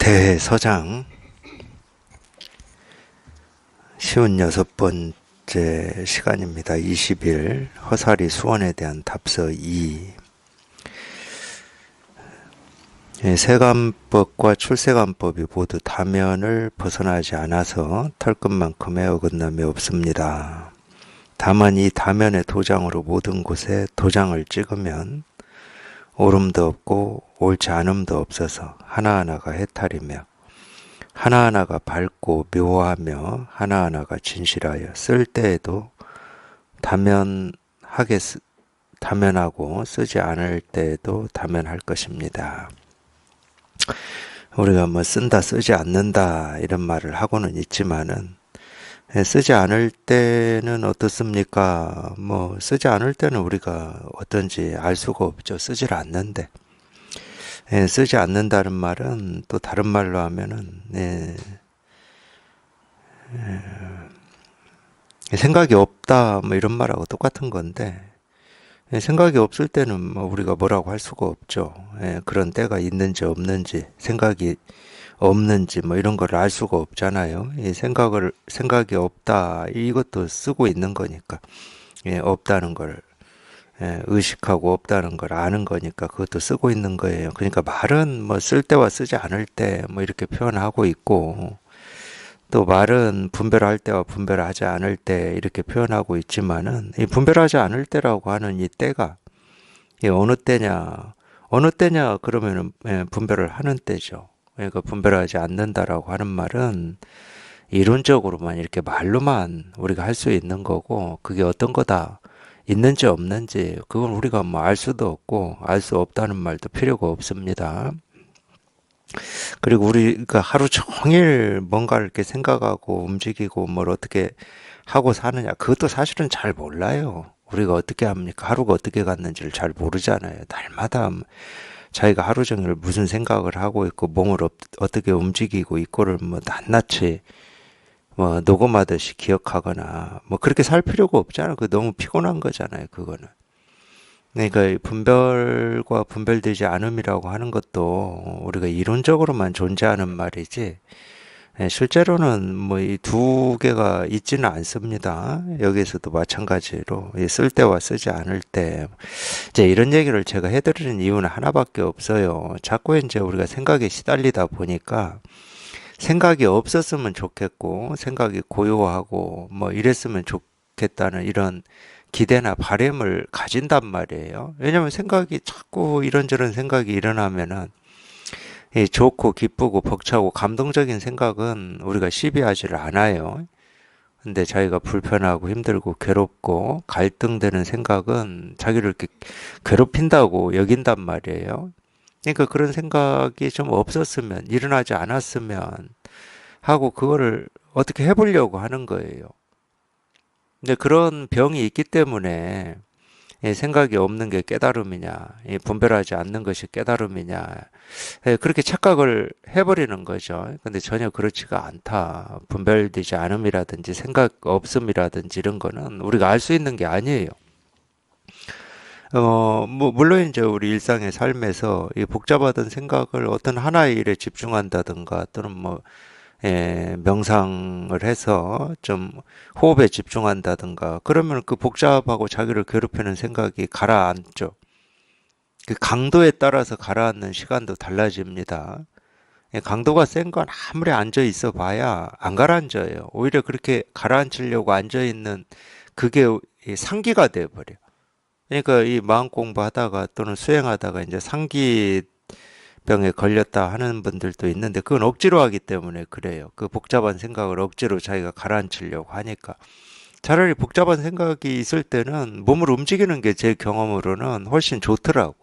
대서장 56번째 시간입니다. 20일 허사리 수원에 대한 답서 2. 세관법과 출세관법이 모두 다면을 벗어나지 않아서 털끝만큼의 어긋남이 없습니다. 다만 이 다면의 도장으로 모든 곳에 도장을 찍으면 옳음도 없고 옳지 않음도 없어서 하나하나가 해탈이며 하나하나가 밝고 묘하며 하나하나가 진실하여 쓸 때에도 다면하고 쓰지 않을 때에도 다면할 것입니다. 우리가 쓴다 쓰지 않는다 이런 말을 하고는 있지만은 쓰지 않을 때는 어떻습니까? 쓰지 않을 때는 우리가 어떤지 알 수가 없죠. 쓰질 않는데. 쓰지 않는다는 말은 또 다른 말로 하면은, 생각이 없다, 이런 말하고 똑같은 건데, 생각이 없을 때는 우리가 뭐라고 할 수가 없죠. 그런 때가 있는지 없는지, 생각이 없는지 이런 걸 알 수가 없잖아요. 이 생각이 없다 이것도 쓰고 있는 거니까 없다는 걸 의식하고 없다는 걸 아는 거니까 그것도 쓰고 있는 거예요. 그러니까 말은 쓸 때와 쓰지 않을 때 이렇게 표현하고 있고 또 말은 분별할 때와 분별하지 않을 때 이렇게 표현하고 있지만은 이 분별하지 않을 때라고 하는 이 때가 어느 때냐 그러면은 분별을 하는 때죠. 그러니까 분별하지 않는다라고 하는 말은 이론적으로만 이렇게 말로만 우리가 할 수 있는 거고 그게 어떤 거다 있는지 없는지 그건 우리가 알 수도 없고 알 수 없다는 말도 필요가 없습니다. 그리고 우리가 하루 종일 뭔가를 이렇게 생각하고 움직이고 뭘 어떻게 하고 사느냐 그것도 사실은 잘 몰라요. 우리가 어떻게 합니까? 하루가 어떻게 갔는지를 잘 모르잖아요. 날마다 자기가 하루 종일 무슨 생각을 하고 있고 몸을 어떻게 움직이고 있고를 낱낱이 녹음하듯이 기억하거나 그렇게 살 필요가 없잖아요. 그 너무 피곤한 거잖아요. 그거는. 그러니까 이 분별과 분별되지 않음이라고 하는 것도 우리가 이론적으로만 존재하는 말이지 실제로는 이 두 개가 있지는 않습니다. 여기서도 마찬가지로 쓸 때와 쓰지 않을 때 이제 이런 얘기를 제가 해드리는 이유는 하나밖에 없어요. 자꾸 이제 우리가 생각에 시달리다 보니까 생각이 없었으면 좋겠고 생각이 고요하고 이랬으면 좋겠다는 이런 기대나 바램을 가진단 말이에요. 왜냐하면 생각이 자꾸 이런저런 생각이 일어나면은 이 좋고 기쁘고 벅차고 감동적인 생각은 우리가 시비하지를 않아요. 근데 자기가 불편하고 힘들고 괴롭고 갈등되는 생각은 자기를 이렇게 괴롭힌다고 여긴단 말이에요. 그러니까 그런 생각이 좀 없었으면, 일어나지 않았으면 하고 그거를 어떻게 해보려고 하는 거예요. 근데 그런 병이 있기 때문에 생각이 없는 게 깨달음이냐, 분별하지 않는 것이 깨달음이냐, 그렇게 착각을 해버리는 거죠. 근데 전혀 그렇지가 않다. 분별되지 않음이라든지 생각 없음이라든지 이런 거는 우리가 알 수 있는 게 아니에요. 물론 이제 우리 일상의 삶에서 이 복잡하던 생각을 어떤 하나의 일에 집중한다든가 또는 명상을 해서 좀 호흡에 집중한다든가 그러면 그 복잡하고 자기를 괴롭히는 생각이 가라앉죠. 그 강도에 따라서 가라앉는 시간도 달라집니다. 강도가 센 건 아무리 앉아 있어 봐야 안 가라앉아요. 오히려 그렇게 가라앉히려고 앉아 있는 그게 이 상기가 돼 버려. 그러니까 이 마음 공부하다가 또는 수행하다가 이제 상기병에 걸렸다 하는 분들도 있는데 그건 억지로 하기 때문에 그래요. 그 복잡한 생각을 억지로 자기가 가라앉히려고 하니까. 차라리 복잡한 생각이 있을 때는 몸을 움직이는 게 제 경험으로는 훨씬 좋더라고.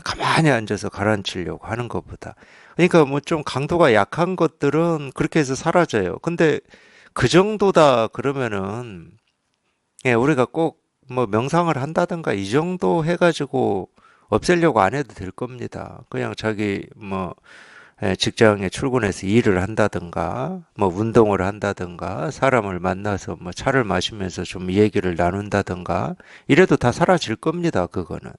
가만히 앉아서 가라앉히려고 하는 것보다. 그러니까 좀 강도가 약한 것들은 그렇게 해서 사라져요. 근데 그 정도다 그러면은 우리가 꼭 명상을 한다든가 이 정도 해가지고 없애려고 안 해도 될 겁니다. 그냥 자기 직장에 출근해서 일을 한다든가 운동을 한다든가 사람을 만나서 차를 마시면서 좀 얘기를 나눈다든가 이래도 다 사라질 겁니다. 그거는.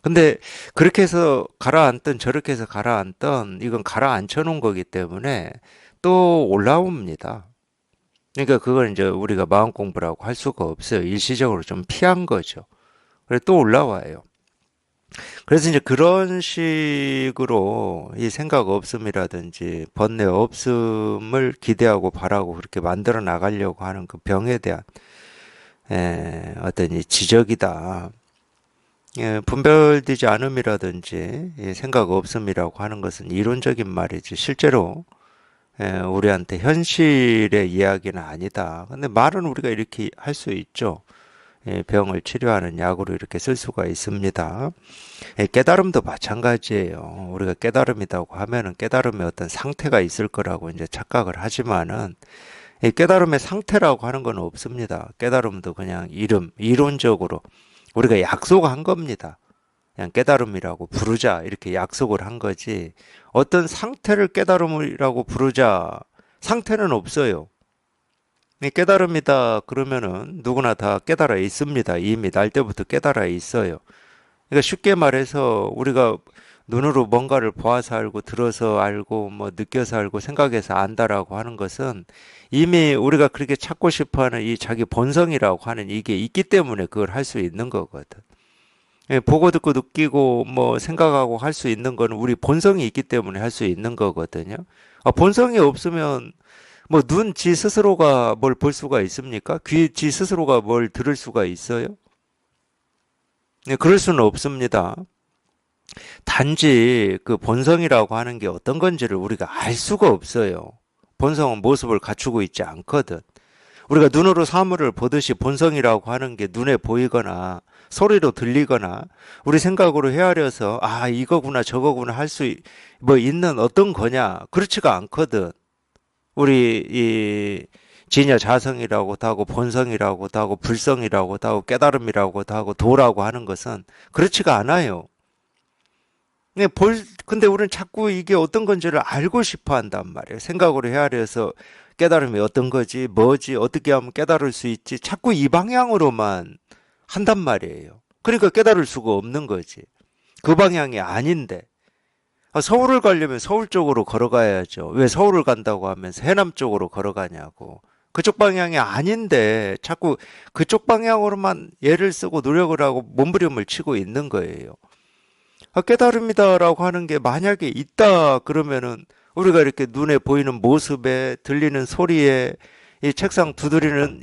근데 그렇게 해서 가라앉든 저렇게 해서 가라앉든 이건 가라앉혀 놓은 거기 때문에 또 올라옵니다. 그러니까 그걸 이제 우리가 마음 공부라고 할 수가 없어요. 일시적으로 좀 피한 거죠. 그래 또 올라와요. 그래서 이제 그런 식으로 이 생각 없음이라든지 번뇌 없음을 기대하고 바라고 그렇게 만들어 나가려고 하는 그 병에 대한 어떤 이 지적이다. 분별되지 않음이라든지 생각 없음이라고 하는 것은 이론적인 말이지 실제로 우리한테 현실의 이야기는 아니다. 근데 말은 우리가 이렇게 할 수 있죠. 병을 치료하는 약으로 이렇게 쓸 수가 있습니다. 깨달음도 마찬가지예요. 우리가 깨달음이라고 하면은 깨달음의 어떤 상태가 있을 거라고 이제 착각을 하지만은 이 깨달음의 상태라고 하는 건 없습니다. 깨달음도 그냥 이름, 이론적으로 우리가 약속한 겁니다. 그냥 깨달음이라고 부르자 이렇게 약속을 한 거지 어떤 상태를 깨달음이라고 부르자 상태는 없어요. 깨달음이다 그러면은 누구나 다 깨달아 있습니다. 이미 날 때부터 깨달아 있어요. 그러니까 쉽게 말해서 우리가 눈으로 뭔가를 보아서 알고 들어서 알고 뭐 느껴서 알고 생각해서 안다라고 하는 것은 이미 우리가 그렇게 찾고 싶어하는 이 자기 본성이라고 하는 이게 있기 때문에 그걸 할 수 있는 거거든. 보고 듣고 느끼고 뭐 생각하고 할 수 있는 거는 우리 본성이 있기 때문에 할 수 있는 거거든요. 본성이 없으면 뭐 눈 지 스스로가 뭘 볼 수가 있습니까? 귀 지 스스로가 뭘 들을 수가 있어요? 그럴 수는 없습니다. 단지 그 본성이라고 하는 게 어떤 건지를 우리가 알 수가 없어요. 본성은 모습을 갖추고 있지 않거든. 우리가 눈으로 사물을 보듯이 본성이라고 하는 게 눈에 보이거나 소리로 들리거나 우리 생각으로 헤아려서 아 이거구나 저거구나 할 수 뭐 있는 어떤 거냐 그렇지가 않거든. 우리 이 진여 자성이라고도 하고 본성이라고도 하고 불성이라고도 하고 깨달음이라고도 하고 도라고 하는 것은 그렇지가 않아요. 근데 우리는 자꾸 이게 어떤 건지를 알고 싶어 한단 말이에요. 생각으로 헤아려서 깨달음이 어떤 거지, 뭐지, 어떻게 하면 깨달을 수 있지. 자꾸 이 방향으로만 한단 말이에요. 그러니까 깨달을 수가 없는 거지. 그 방향이 아닌데. 서울을 가려면 서울 쪽으로 걸어가야죠. 왜 서울을 간다고 하면서 해남 쪽으로 걸어가냐고. 그쪽 방향이 아닌데 자꾸 그쪽 방향으로만 애를 쓰고 노력을 하고 몸부림을 치고 있는 거예요. 깨달음이다라고 하는 게 만약에 있다 그러면은 우리가 이렇게 눈에 보이는 모습에 들리는 소리에 이 책상 두드리는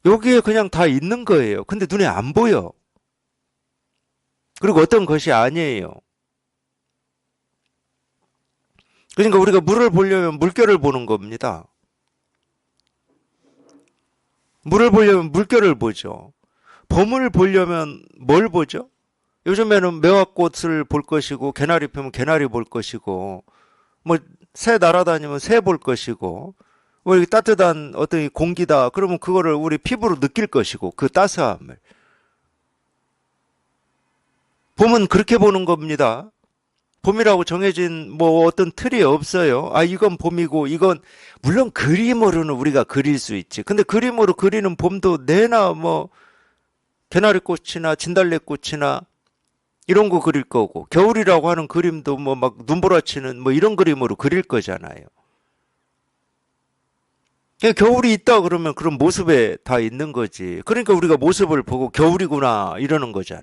여기에 그냥 다 있는 거예요. 근데 눈에 안 보여. 그리고 어떤 것이 아니에요. 그러니까 우리가 물을 보려면 물결을 보는 겁니다. 물을 보려면 물결을 보죠. 봄을 보려면 뭘 보죠? 요즘에는 매화꽃을 볼 것이고 개나리 피면 개나리 볼 것이고 뭐 새 날아다니면 새 볼 것이고 뭐 이렇게 따뜻한 어떤 공기다 그러면 그거를 우리 피부로 느낄 것이고 그 따스함을 봄은 그렇게 보는 겁니다. 봄이라고 정해진 뭐 어떤 틀이 없어요. 아 이건 봄이고 이건 물론 그림으로는 우리가 그릴 수 있지. 근데 그림으로 그리는 봄도 내나 뭐 개나리꽃이나 진달래꽃이나 이런 거 그릴 거고 겨울이라고 하는 그림도 뭐 막 눈보라치는 뭐 이런 그림으로 그릴 거잖아요. 겨울이 있다 그러면 그런 모습에 다 있는 거지. 그러니까 우리가 모습을 보고 겨울이구나 이러는 거잖아.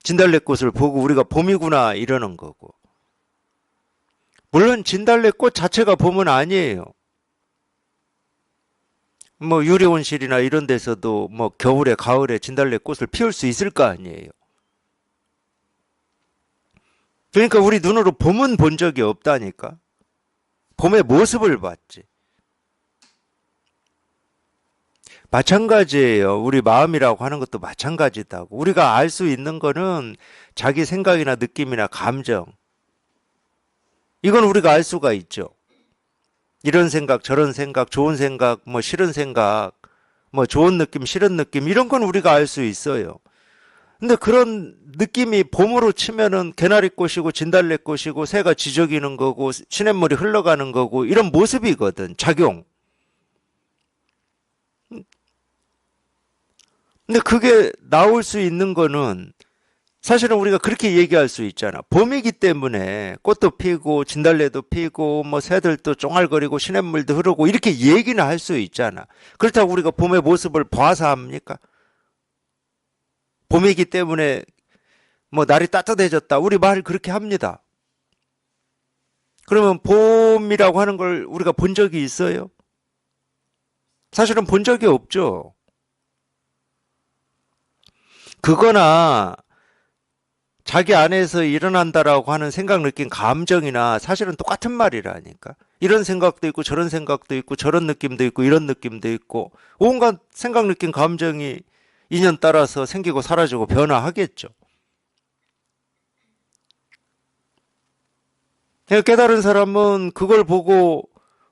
진달래꽃을 보고 우리가 봄이구나 이러는 거고. 물론 진달래꽃 자체가 봄은 아니에요. 뭐 유리온실이나 이런 데서도 뭐 겨울에 가을에 진달래꽃을 피울 수 있을 거 아니에요. 그러니까 우리 눈으로 봄은 본 적이 없다니까. 봄의 모습을 봤지. 마찬가지예요. 우리 마음이라고 하는 것도 마찬가지다고. 우리가 알 수 있는 거는 자기 생각이나 느낌이나 감정. 이건 우리가 알 수가 있죠. 이런 생각, 저런 생각, 좋은 생각, 뭐 싫은 생각, 뭐 좋은 느낌, 싫은 느낌, 이런 건 우리가 알 수 있어요. 근데 그런 느낌이 봄으로 치면은 개나리꽃이고 진달래꽃이고 새가 지저귀는 거고 시냇물이 흘러가는 거고 이런 모습이거든, 작용. 근데 그게 나올 수 있는 거는 사실은 우리가 그렇게 얘기할 수 있잖아. 봄이기 때문에 꽃도 피고 진달래도 피고 뭐 새들도 쫑알거리고 시냇물도 흐르고 이렇게 얘기는 할 수 있잖아. 그렇다고 우리가 봄의 모습을 봐서 합니까? 봄이기 때문에 뭐 날이 따뜻해졌다. 우리 말 그렇게 합니다. 그러면 봄이라고 하는 걸 우리가 본 적이 있어요? 사실은 본 적이 없죠. 그거나 자기 안에서 일어난다라고 하는 생각, 느낀 감정이나 사실은 똑같은 말이라니까. 이런 생각도 있고 저런 생각도 있고 저런 느낌도 있고 이런 느낌도 있고 온갖 생각, 느낀 감정이 인연 따라서 생기고 사라지고 변화하겠죠. 깨달은 사람은 그걸 보고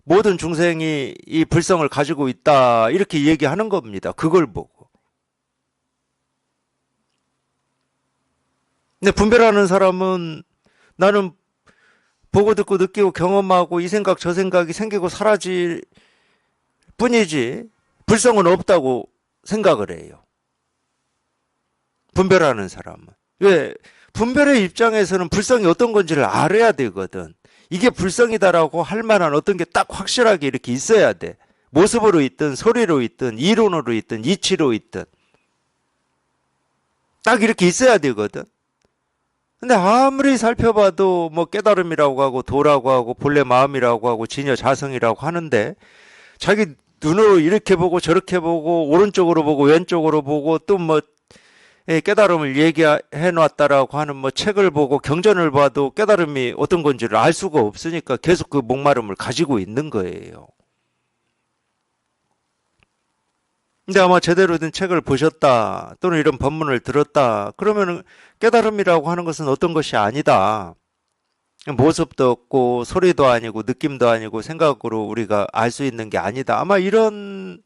모든 중생이 이 불성을 가지고 있다 이렇게 얘기하는 겁니다. 그걸 보고. 근데 분별하는 사람은 나는 보고 듣고 느끼고 경험하고 이 생각 저 생각이 생기고 사라질 뿐이지 불성은 없다고 생각을 해요. 분별하는 사람은. 왜? 분별의 입장에서는 불성이 어떤 건지를 알아야 되거든. 이게 불성이다라고 할 만한 어떤 게 딱 확실하게 이렇게 있어야 돼. 모습으로 있든 소리로 있든 이론으로 있든 이치로 있든 딱 이렇게 있어야 되거든. 근데 아무리 살펴봐도 뭐 깨달음이라고 하고 도라고 하고 본래 마음이라고 하고 진여 자성이라고 하는데 자기 눈으로 이렇게 보고 저렇게 보고 오른쪽으로 보고 왼쪽으로 보고 또 뭐 깨달음을 얘기해 놨다라고 하는 뭐 책을 보고 경전을 봐도 깨달음이 어떤 건지를 알 수가 없으니까 계속 그 목마름을 가지고 있는 거예요. 근데 아마 제대로 된 책을 보셨다 또는 이런 법문을 들었다 그러면 깨달음이라고 하는 것은 어떤 것이 아니다. 모습도 없고 소리도 아니고 느낌도 아니고 생각으로 우리가 알 수 있는 게 아니다. 아마 이런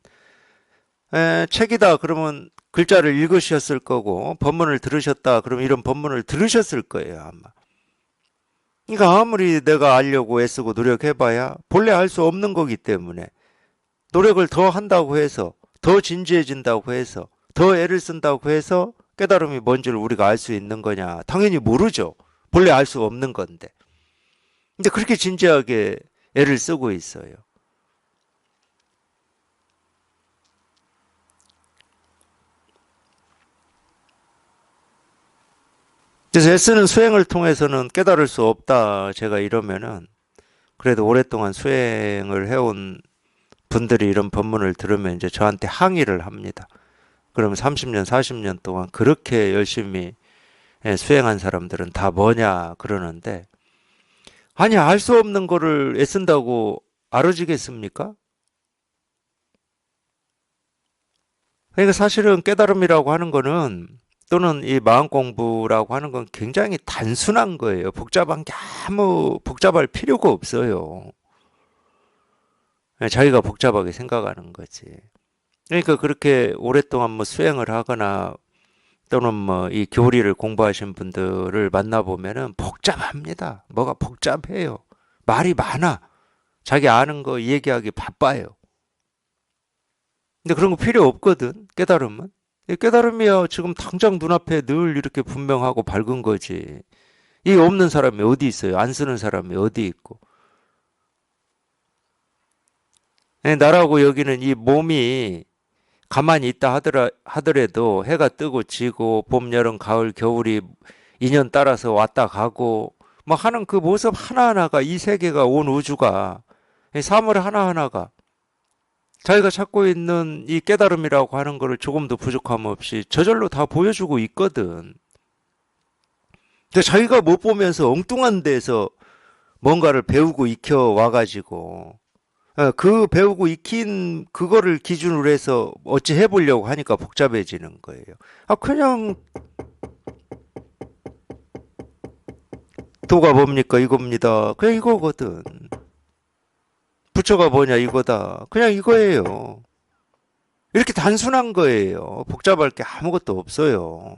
책이다 그러면 글자를 읽으셨을 거고 법문을 들으셨다 그러면 이런 법문을 들으셨을 거예요 아마. 그러니까 아무리 내가 알려고 애쓰고 노력해봐야 본래 알 수 없는 거기 때문에 노력을 더 한다고 해서 더 진지해진다고 해서 더 애를 쓴다고 해서 깨달음이 뭔지를 우리가 알 수 있는 거냐? 당연히 모르죠. 본래 알 수 없는 건데. 근데 그렇게 진지하게 애를 쓰고 있어요. 그래서 애쓰는 수행을 통해서는 깨달을 수 없다. 제가 이러면은 그래도 오랫동안 수행을 해온 분들이 이런 법문을 들으면 이제 저한테 항의를 합니다. 그러면 30년, 40년 동안 그렇게 열심히 수행한 사람들은 다 뭐냐 그러는데 아니 알 수 없는 거를 애쓴다고 알아지겠습니까? 그러니까 사실은 깨달음이라고 하는 거는 또는 이 마음 공부라고 하는 건 굉장히 단순한 거예요. 복잡한 게 아무 복잡할 필요가 없어요. 자기가 복잡하게 생각하는 거지. 그러니까 그렇게 오랫동안 뭐 수행을 하거나 또는 뭐 이 교리를 공부하신 분들을 만나보면은 복잡합니다. 뭐가 복잡해요. 말이 많아. 자기 아는 거 얘기하기 바빠요. 근데 그런 거 필요 없거든. 깨달음은. 깨달음이야 지금 당장 눈앞에 늘 이렇게 분명하고 밝은 거지. 이 없는 사람이 어디 있어요? 안 쓰는 사람이 어디 있고. 나라고 여기는 이 몸이 가만히 있다 하더라도 해가 뜨고 지고 봄, 여름, 가을, 겨울이 인연 따라서 왔다 가고 뭐 하는 그 모습 하나하나가 이 세계가 온 우주가 이 사물 하나하나가 자기가 찾고 있는 이 깨달음이라고 하는 거를 조금도 부족함 없이 저절로 다 보여주고 있거든. 근데 자기가 못 보면서 엉뚱한 데서 뭔가를 배우고 익혀 와가지고 그 배우고 익힌 그거를 기준으로 해서 어찌 해보려고 하니까 복잡해지는 거예요. 아, 그냥 도가 뭡니까? 이겁니다. 그냥 이거거든. 부처가 뭐냐? 이거다. 그냥 이거예요. 이렇게 단순한 거예요. 복잡할 게 아무것도 없어요.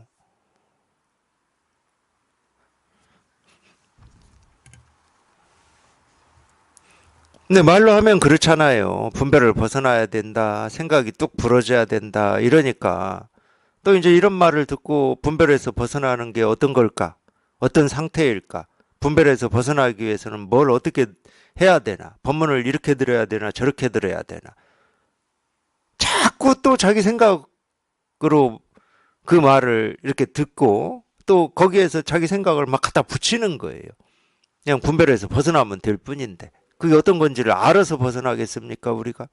근데 말로 하면 그렇잖아요. 분별을 벗어나야 된다. 생각이 뚝 부러져야 된다. 이러니까 또 이제 이런 말을 듣고 분별에서 벗어나는 게 어떤 걸까? 어떤 상태일까? 분별에서 벗어나기 위해서는 뭘 어떻게 해야 되나? 법문을 이렇게 들어야 되나? 저렇게 들어야 되나? 자꾸 또 자기 생각으로 그 말을 이렇게 듣고 또 거기에서 자기 생각을 막 갖다 붙이는 거예요. 그냥 분별에서 벗어나면 될 뿐인데 그게 어떤 건지를 알아서 벗어나겠습니까, 우리가?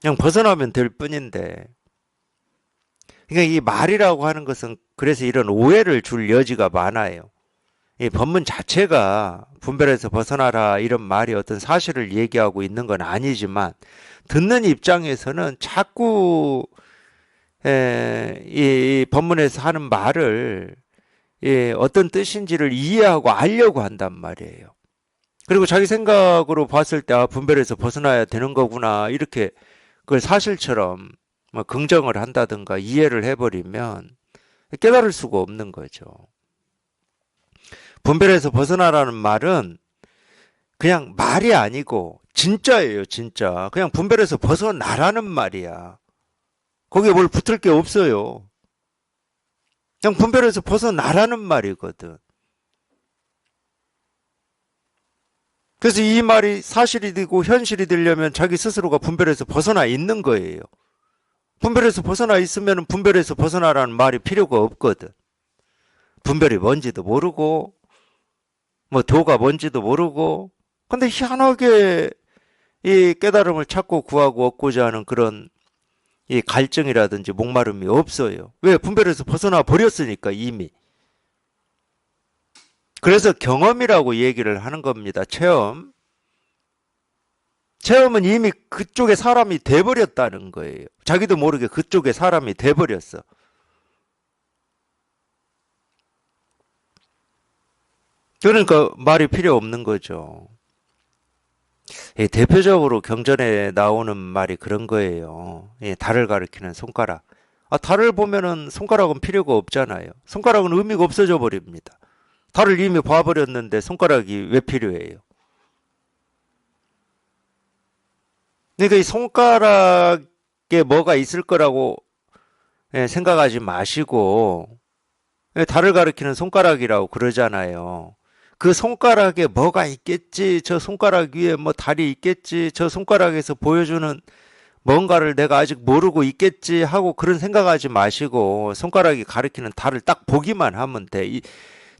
그냥 벗어나면 될 뿐인데. 그러니까 이 말이라고 하는 것은 그래서 이런 오해를 줄 여지가 많아요. 이 법문 자체가 분별에서 벗어나라 이런 말이 어떤 사실을 얘기하고 있는 건 아니지만 듣는 입장에서는 자꾸 이 법문에서 하는 말을 어떤 뜻인지를 이해하고 알려고 한단 말이에요. 그리고 자기 생각으로 봤을 때 분별에서 벗어나야 되는 거구나 이렇게 그걸 사실처럼 뭐 긍정을 한다든가 이해를 해버리면 깨달을 수가 없는 거죠. 분별에서 벗어나라는 말은 그냥 말이 아니고 진짜예요, 진짜. 그냥 분별에서 벗어나라는 말이야. 거기에 뭘 붙을 게 없어요. 그냥 분별에서 벗어나라는 말이거든. 그래서 이 말이 사실이 되고 현실이 되려면 자기 스스로가 분별에서 벗어나 있는 거예요. 분별에서 벗어나 있으면 분별에서 벗어나라는 말이 필요가 없거든. 분별이 뭔지도 모르고 뭐 도가 뭔지도 모르고 근데 희한하게 이 깨달음을 찾고 구하고 얻고자 하는 그런 이 갈증이라든지 목마름이 없어요. 왜? 분별에서 벗어나 버렸으니까 이미. 그래서 경험이라고 얘기를 하는 겁니다. 체험. 체험은 이미 그쪽에 사람이 돼버렸다는 거예요. 자기도 모르게 그쪽에 사람이 돼버렸어. 그러니까 말이 필요 없는 거죠. 대표적으로 경전에 나오는 말이 그런 거예요. 달을 가리키는 손가락. 달을 보면은 손가락은 필요가 없잖아요. 손가락은 의미가 없어져 버립니다. 달을 이미 봐버렸는데 손가락이 왜 필요해요? 그러니까 이 손가락에 뭐가 있을 거라고 생각하지 마시고 달을 가리키는 손가락이라고 그러잖아요. 그 손가락에 뭐가 있겠지, 저 손가락 위에 뭐 달이 있겠지, 저 손가락에서 보여주는 뭔가를 내가 아직 모르고 있겠지 하고 그런 생각하지 마시고 손가락이 가리키는 달을 딱 보기만 하면 돼. 이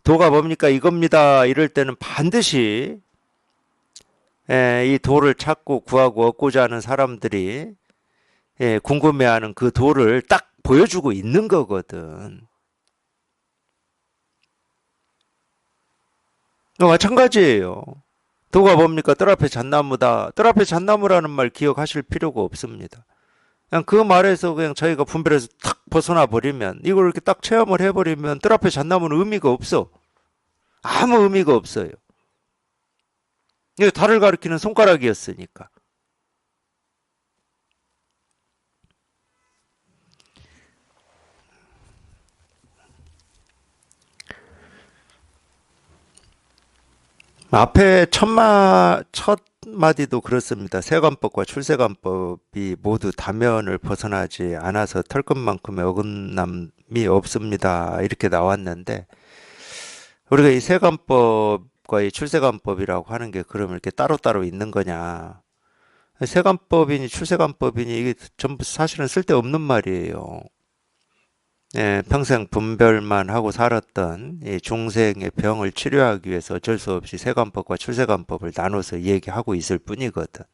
도가 뭡니까? 이겁니다. 이럴 때는 반드시 이 도를 찾고 구하고 얻고자 하는 사람들이 궁금해하는 그 도를 딱 보여주고 있는 거거든. 마찬가지예요. 도가 뭡니까? 뜰 앞에 잣나무다. 뜰 앞에 잣나무라는 말 기억하실 필요가 없습니다. 그냥 그 말에서 그냥 저희가 분별해서 탁 벗어나 버리면 이걸 이렇게 딱 체험을 해버리면 뜰 앞에 잣나무는 의미가 없어. 아무 의미가 없어요. 이게 달을 가리키는 손가락이었으니까. 앞에 첫 마디도 그렇습니다. 세관법과 출세관법이 모두 다면을 벗어나지 않아서 털끝만큼의 어긋남이 없습니다. 이렇게 나왔는데 우리가 이 세관법과 이 출세관법이라고 하는 게 그러면 이렇게 따로따로 있는 거냐? 세관법이니 출세관법이니 이게 전부 사실은 쓸데없는 말이에요. 평생 분별만 하고 살았던 이 중생의 병을 치료하기 위해서 어쩔 수 없이 세관법과 출세관법을 나눠서 얘기하고 있을 뿐이거든.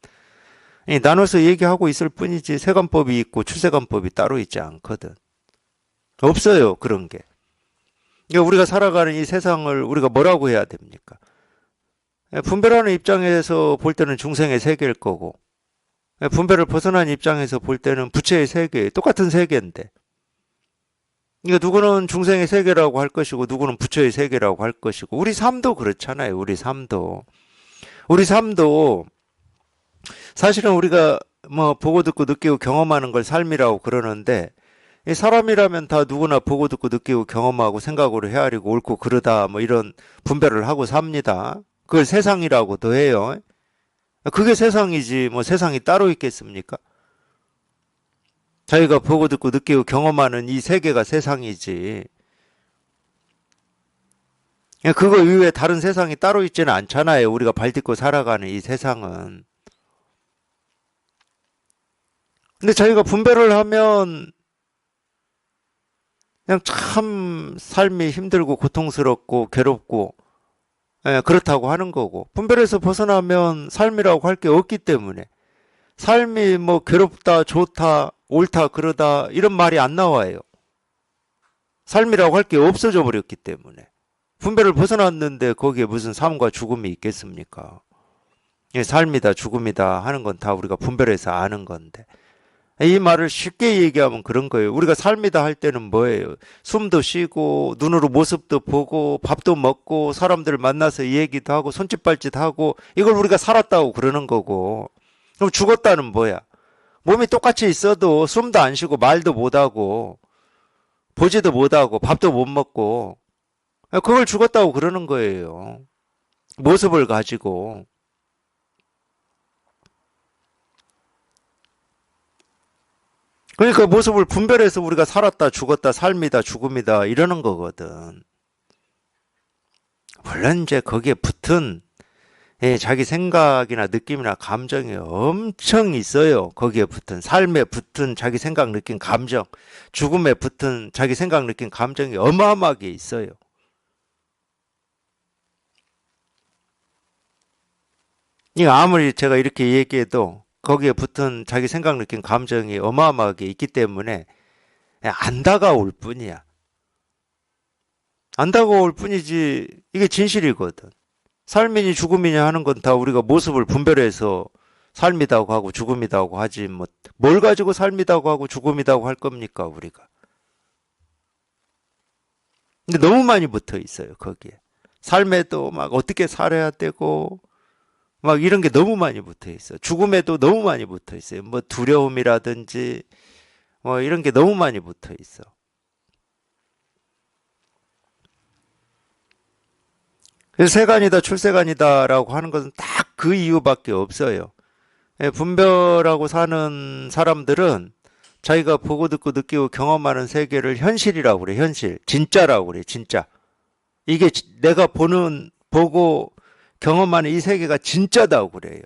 나눠서 얘기하고 있을 뿐이지 세관법이 있고 출세관법이 따로 있지 않거든. 없어요, 그런 게. 그러니까 우리가 살아가는 이 세상을 우리가 뭐라고 해야 됩니까? 분별하는 입장에서 볼 때는 중생의 세계일 거고 분별을 벗어난 입장에서 볼 때는 부처의 세계, 똑같은 세계인데 그러니까 누구는 중생의 세계라고 할 것이고 누구는 부처의 세계라고 할 것이고 우리 삶도 그렇잖아요. 우리 삶도 사실은 우리가 뭐 보고 듣고 느끼고 경험하는 걸 삶이라고 그러는데 사람이라면 다 누구나 보고 듣고 느끼고 경험하고 생각으로 헤아리고 옳고 그르다 뭐 이런 분별을 하고 삽니다. 그걸 세상이라고도 해요. 그게 세상이지 뭐 세상이 따로 있겠습니까? 자기가 보고 듣고 느끼고 경험하는 이 세계가 세상이지. 그거 이외에 다른 세상이 따로 있지는 않잖아요. 우리가 발 딛고 살아가는 이 세상은. 근데 자기가 분별을 하면 그냥 참 삶이 힘들고 고통스럽고 괴롭고, 그렇다고 하는 거고, 분별에서 벗어나면 삶이라고 할 게 없기 때문에 삶이 뭐 괴롭다 좋다 옳다 그러다 이런 말이 안 나와요. 삶이라고 할 게 없어져 버렸기 때문에. 분별을 벗어났는데 거기에 무슨 삶과 죽음이 있겠습니까? 삶이다 죽음이다 하는 건 다 우리가 분별해서 아는 건데, 이 말을 쉽게 얘기하면 그런 거예요. 우리가 삶이다 할 때는 뭐예요? 숨도 쉬고 눈으로 모습도 보고 밥도 먹고 사람들 만나서 얘기도 하고 손짓발짓 하고, 이걸 우리가 살았다고 그러는 거고. 그럼 죽었다는 뭐야? 몸이 똑같이 있어도 숨도 안 쉬고 말도 못하고 보지도 못하고 밥도 못 먹고, 그걸 죽었다고 그러는 거예요. 모습을 가지고. 그러니까 모습을 분별해서 우리가 살았다 죽었다 삶이다 죽음이다 이러는 거거든. 물론 이제 거기에 붙은 자기 생각이나 느낌이나 감정이 엄청 있어요. 거기에 붙은 삶에 붙은 자기 생각 느낀 감정, 죽음에 붙은 자기 생각 느낀 감정이 어마어마하게 있어요. 이거 아무리 제가 이렇게 얘기해도 거기에 붙은 자기 생각 느낀 감정이 어마어마하게 있기 때문에 안 다가올 뿐이야. 안 다가올 뿐이지 이게 진실이거든. 삶이니 죽음이냐 하는 건 다 우리가 모습을 분별해서 삶이라고 하고 죽음이라고 하지, 뭘 가지고 삶이라고 하고 죽음이라고 할 겁니까 우리가. 근데 너무 많이 붙어 있어요 거기에. 삶에도 막 어떻게 살아야 되고 막 이런 게 너무 많이 붙어 있어요. 죽음에도 너무 많이 붙어 있어요. 뭐 두려움이라든지 뭐 이런 게 너무 많이 붙어 있어. 그래서 세간이다 출세간이다라고 하는 것은 딱 그 이유밖에 없어요. 분별하고 사는 사람들은 자기가 보고 듣고 느끼고 경험하는 세계를 현실이라고 그래. 현실. 진짜라고 그래. 진짜. 이게 내가 보고 경험하는 이 세계가 진짜다고 그래요.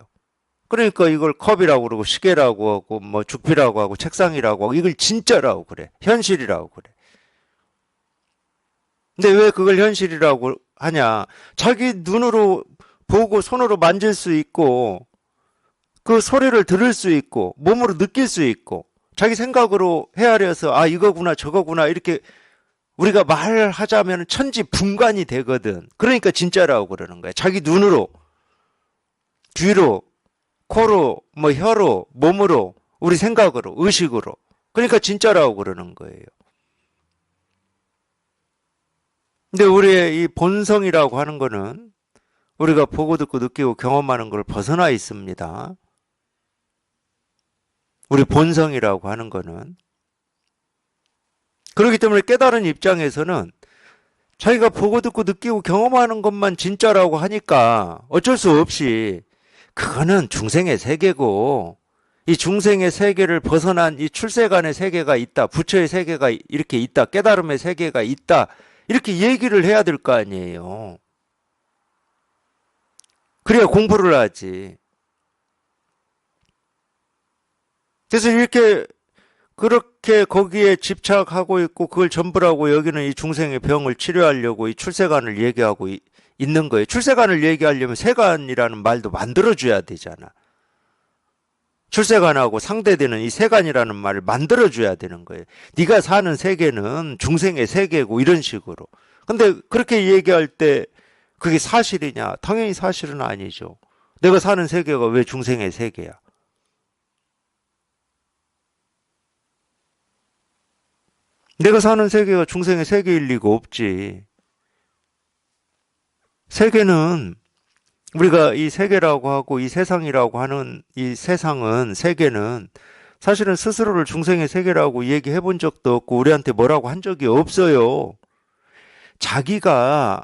그러니까 이걸 컵이라고 그러고 시계라고 하고 뭐 주피라고 하고 책상이라고 하고 이걸 진짜라고 그래. 현실이라고 그래. 근데 왜 그걸 현실이라고 하냐? 자기 눈으로 보고 손으로 만질 수 있고 그 소리를 들을 수 있고 몸으로 느낄 수 있고 자기 생각으로 헤아려서 아 이거구나 저거구나 이렇게 우리가 말하자면 천지분간이 되거든. 그러니까 진짜라고 그러는 거야. 자기 눈으로, 귀로, 코로, 뭐 혀로, 몸으로, 우리 생각으로, 의식으로. 그러니까 진짜라고 그러는 거예요. 근데 우리의 이 본성이라고 하는 거는 우리가 보고 듣고 느끼고 경험하는 걸 벗어나 있습니다. 우리 본성이라고 하는 거는. 그렇기 때문에 깨달은 입장에서는 자기가 보고 듣고 느끼고 경험하는 것만 진짜라고 하니까 어쩔 수 없이 그거는 중생의 세계고, 이 중생의 세계를 벗어난 이 출세간의 세계가 있다, 부처의 세계가 이렇게 있다, 깨달음의 세계가 있다, 이렇게 얘기를 해야 될 거 아니에요. 그래야 공부를 하지. 그래서 그렇게 거기에 집착하고 있고 그걸 전부라고 여기는 이 중생의 병을 치료하려고 이 출세관을 얘기하고 있는 거예요. 출세관을 얘기하려면 세관이라는 말도 만들어줘야 되잖아. 출세관하고 상대되는 이 세관이라는 말을 만들어줘야 되는 거예요. 네가 사는 세계는 중생의 세계고 이런 식으로. 근데 그렇게 얘기할 때 그게 사실이냐? 당연히 사실은 아니죠. 내가 사는 세계가 왜 중생의 세계야? 내가 사는 세계가 중생의 세계일 리가 없지. 세계는 우리가 이 세계라고 하고 이 세상이라고 하는 이 세계는 사실은 스스로를 중생의 세계라고 얘기해 본 적도 없고 우리한테 뭐라고 한 적이 없어요. 자기가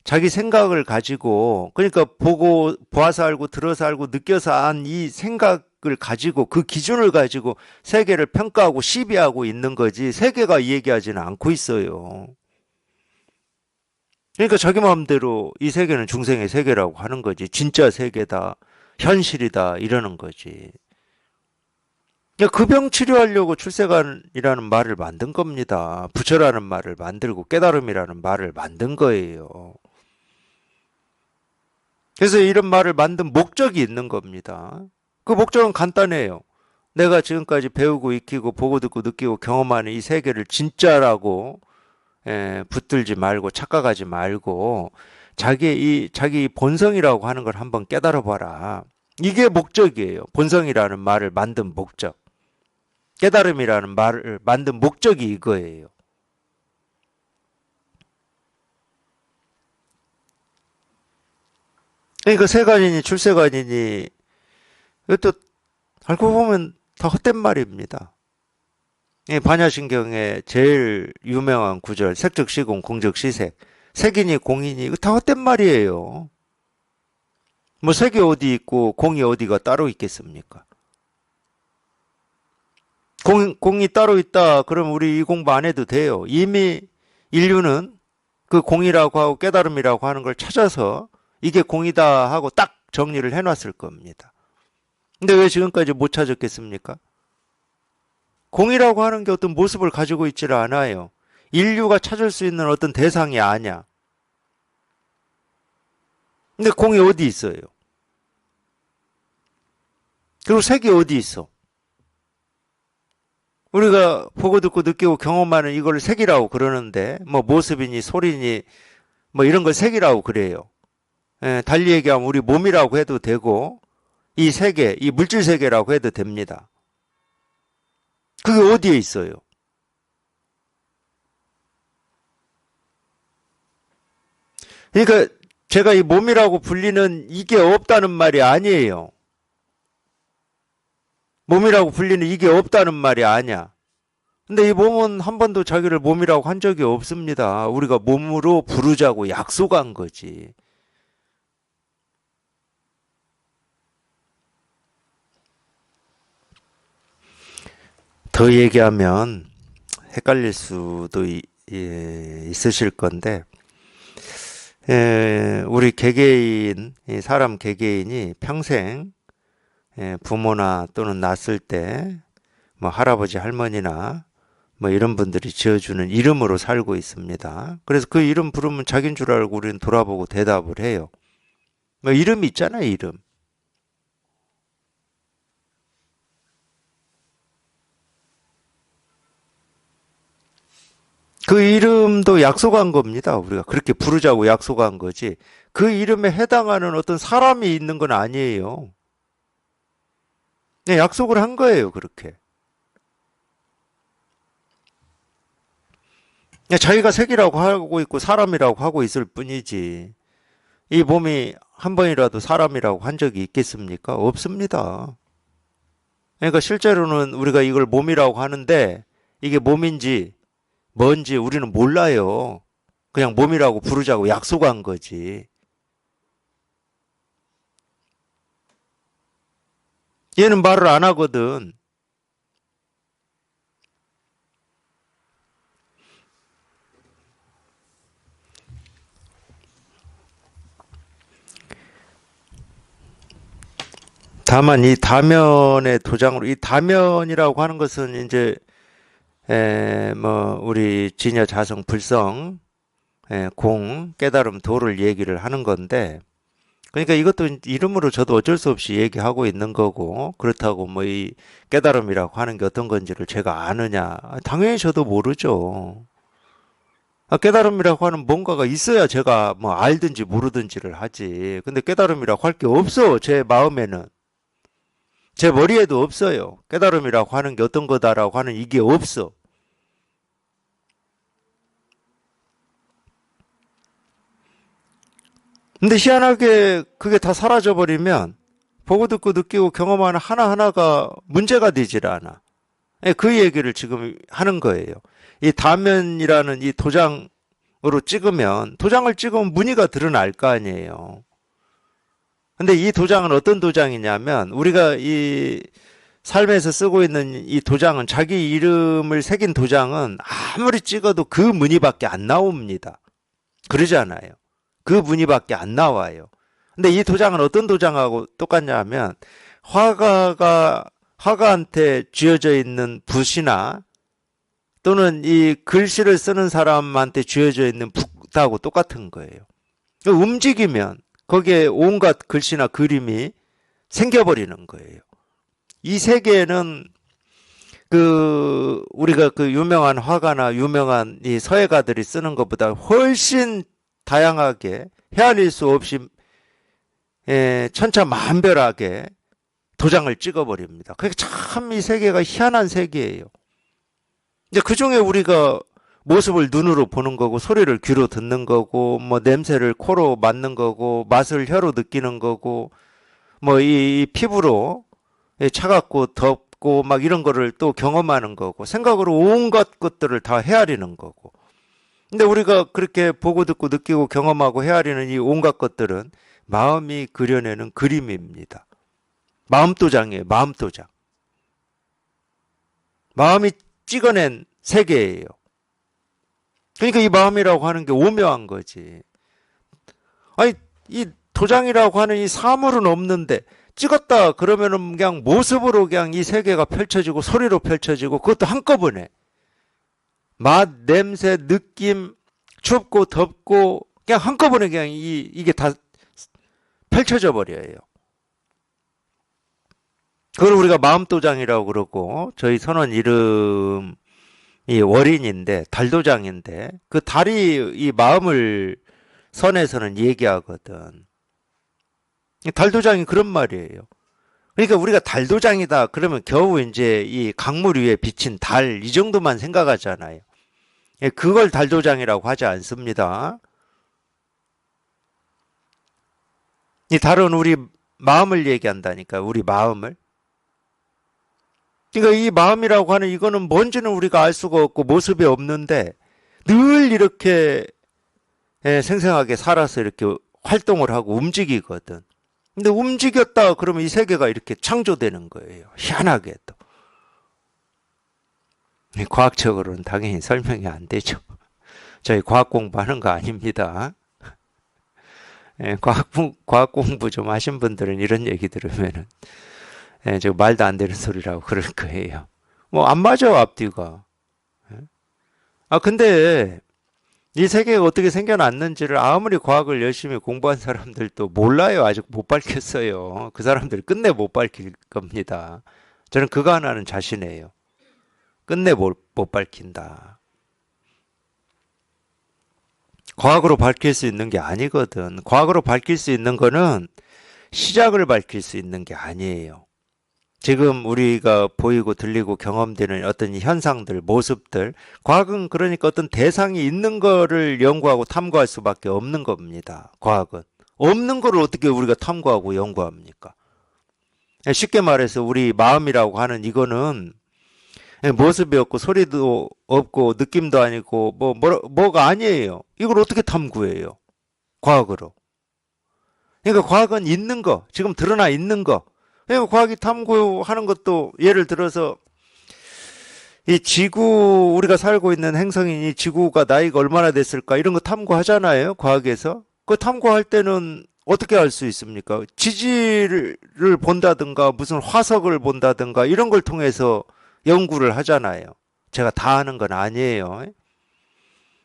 자기 생각을 가지고, 그러니까 보고, 보아서 알고, 들어서 알고, 느껴서 안 이 생각을 가지고, 그 기준을 가지고 세계를 평가하고 시비하고 있는 거지, 세계가 이 얘기하지는 않고 있어요. 그러니까 자기 마음대로 이 세계는 중생의 세계라고 하는 거지, 진짜 세계다, 현실이다, 이러는 거지. 그 병 치료하려고 출세관이라는 말을 만든 겁니다. 부처라는 말을 만들고 깨달음이라는 말을 만든 거예요. 그래서 이런 말을 만든 목적이 있는 겁니다. 그 목적은 간단해요. 내가 지금까지 배우고 익히고 보고 듣고 느끼고 경험하는 이 세계를 진짜라고 붙들지 말고 착각하지 말고 자기 본성이라고 하는 걸 한번 깨달아 봐라. 이게 목적이에요. 본성이라는 말을 만든 목적. 깨달음이라는 말을 만든 목적이 이거예요. 그러니까 세관이니 출세관이니 이것도 알고 보면 다 헛된 말입니다. 이 반야신경의 제일 유명한 구절 색즉시공 공즉시색 색이니 공이니 이거 다 헛된 말이에요. 뭐 색이 어디 있고 공이 어디가 따로 있겠습니까? 공이 따로 있다 그럼 우리 이 공부 안 해도 돼요. 이미 인류는 그 공이라고 하고 깨달음이라고 하는 걸 찾아서 이게 공이다 하고 딱 정리를 해놨을 겁니다. 근데 왜 지금까지 못 찾았겠습니까? 공이라고 하는 게 어떤 모습을 가지고 있지를 않아요. 인류가 찾을 수 있는 어떤 대상이 아니야. 근데 공이 어디 있어요? 그리고 색이 어디 있어? 우리가 보고 듣고 느끼고 경험하는 이걸 색이라고 그러는데 뭐 모습이니 소리니 뭐 이런 걸 색이라고 그래요. 달리 얘기하면 우리 몸이라고 해도 되고 이 세계, 이 물질 세계라고 해도 됩니다. 그게 어디에 있어요? 그러니까 제가 이 몸이라고 불리는 이게 없다는 말이 아니에요. 몸이라고 불리는 이게 없다는 말이 아니야. 근데 이 몸은 한 번도 자기를 몸이라고 한 적이 없습니다. 우리가 몸으로 부르자고 약속한 거지. 더 얘기하면 헷갈릴 수도 있으실 건데, 우리 개개인, 사람 개개인이 평생 부모나 또는 낳았을 때, 뭐 할아버지, 할머니나 뭐 이런 분들이 지어주는 이름으로 살고 있습니다. 그래서 그 이름 부르면 자기인 줄 알고 우리는 돌아보고 대답을 해요. 뭐 이름이 있잖아요, 이름. 그 이름도 약속한 겁니다. 우리가 그렇게 부르자고 약속한 거지. 그 이름에 해당하는 어떤 사람이 있는 건 아니에요. 그냥 약속을 한 거예요, 그렇게. 그냥 자기가 색이라고 하고 있고 사람이라고 하고 있을 뿐이지. 이 몸이 한 번이라도 사람이라고 한 적이 있겠습니까? 없습니다. 그러니까 실제로는 우리가 이걸 몸이라고 하는데 이게 몸인지 뭔지 우리는 몰라요. 그냥 몸이라고 부르자고 약속한 거지. 얘는 말을 안 하거든. 다만 이 다면의 도장으로 이 다면이라고 하는 것은 이제 뭐 우리 진여 자성 불성 공 깨달음 도를 얘기를 하는 건데 그러니까 이것도 이름으로 저도 어쩔 수 없이 얘기하고 있는 거고 그렇다고 뭐 이 깨달음이라고 하는 게 어떤 건지를 제가 아느냐 당연히 저도 모르죠. 깨달음이라고 하는 뭔가가 있어야 제가 뭐 알든지 모르든지를 하지. 근데 깨달음이라고 할 게 없어 제 마음에는. 제 머리에도 없어요. 깨달음이라고 하는 게 어떤 거다라고 하는 이게 없어. 근데 희한하게 그게 다 사라져버리면 보고 듣고 느끼고 경험하는 하나하나가 문제가 되질 않아. 그 얘기를 지금 하는 거예요. 이 다면이라는 이 도장을 찍으면, 도장을 찍으면 무늬가 드러날 거 아니에요. 근데 이 도장은 어떤 도장이냐면, 우리가 이 삶에서 쓰고 있는 이 도장은, 자기 이름을 새긴 도장은 아무리 찍어도 그 무늬밖에 안 나옵니다. 그러잖아요. 그 무늬밖에 안 나와요. 근데 이 도장은 어떤 도장하고 똑같냐 하면, 화가한테 쥐어져 있는 붓이나 또는 이 글씨를 쓰는 사람한테 쥐어져 있는 붓하고 똑같은 거예요. 움직이면 거기에 온갖 글씨나 그림이 생겨버리는 거예요. 이 세계는 우리가 그 유명한 화가나 유명한 이 서예가들이 쓰는 것보다 훨씬 다양하게 헤아릴 수 없이 천차만별하게 도장을 찍어버립니다. 그게 참 이 세계가 희한한 세계예요. 이제 그 중에 우리가 모습을 눈으로 보는 거고, 소리를 귀로 듣는 거고, 뭐 냄새를 코로 맡는 거고, 맛을 혀로 느끼는 거고, 뭐 이 피부로 차갑고 덥고 막 이런 거를 또 경험하는 거고, 생각으로 온갖 것들을 다 헤아리는 거고. 근데 우리가 그렇게 보고 듣고 느끼고 경험하고 헤아리는 이 온갖 것들은 마음이 그려내는 그림입니다. 마음도장이에요. 마음도장. 마음이 찍어낸 세계예요. 그러니까 이 마음이라고 하는 게 오묘한 거지. 아니, 이 도장이라고 하는 이 사물은 없는데 찍었다 그러면은 그냥 모습으로 그냥 이 세계가 펼쳐지고 소리로 펼쳐지고, 그것도 한꺼번에 맛, 냄새, 느낌, 춥고 덥고 그냥 한꺼번에 그냥 이게 다 펼쳐져 버려요. 그걸 우리가 마음도장이라고 그러고, 저희 선원 이름이 월인인데 달도장인데, 그 달이 이 마음을 선에서는 얘기하거든. 달도장이 그런 말이에요. 그러니까 우리가 달도장이다 그러면 겨우 이제 이 강물 위에 비친 달, 이 정도만 생각하잖아요. 그걸 달도장이라고 하지 않습니다. 이 달은 우리 마음을 얘기한다니까, 우리 마음을. 그러니까 이 마음이라고 하는 이거는 뭔지는 우리가 알 수가 없고 모습이 없는데, 늘 이렇게 생생하게 살아서 이렇게 활동을 하고 움직이거든. 근데 움직였다 그러면 이 세계가 이렇게 창조되는 거예요. 희한하게 또. 과학적으로는 당연히 설명이 안 되죠. 저희 과학 공부하는 거 아닙니다. 과학 공부 좀 하신 분들은 이런 얘기 들으면은 저 말도 안 되는 소리라고 그럴 거예요. 뭐 안 맞아, 앞뒤가. 근데 이 세계가 어떻게 생겨났는지를 아무리 과학을 열심히 공부한 사람들도 몰라요. 아직 못 밝혔어요. 그 사람들이 끝내 못 밝힐 겁니다. 저는 그거 하나는 자신해요. 끝내 못 밝힌다. 과학으로 밝힐 수 있는 게 아니거든. 과학으로 밝힐 수 있는 거는 시작을 밝힐 수 있는 게 아니에요. 지금 우리가 보이고 들리고 경험되는 어떤 현상들, 모습들, 과학은 그러니까 어떤 대상이 있는 거를 연구하고 탐구할 수밖에 없는 겁니다. 과학은. 없는 거를 어떻게 우리가 탐구하고 연구합니까? 쉽게 말해서 우리 마음이라고 하는 이거는 모습이 없고 소리도 없고 느낌도 아니고 뭐가 아니에요. 이걸 어떻게 탐구해요? 과학으로. 그러니까 과학은 있는 거, 지금 드러나 있는 거. 그러니까 과학이 탐구하는 것도, 예를 들어서 이 지구, 우리가 살고 있는 행성인 이 지구가 나이가 얼마나 됐을까 이런 거 탐구하잖아요, 과학에서. 그 탐구할 때는 어떻게 알 수 있습니까? 지질을 본다든가 무슨 화석을 본다든가 이런 걸 통해서 연구를 하잖아요. 제가 다 아는 건 아니에요.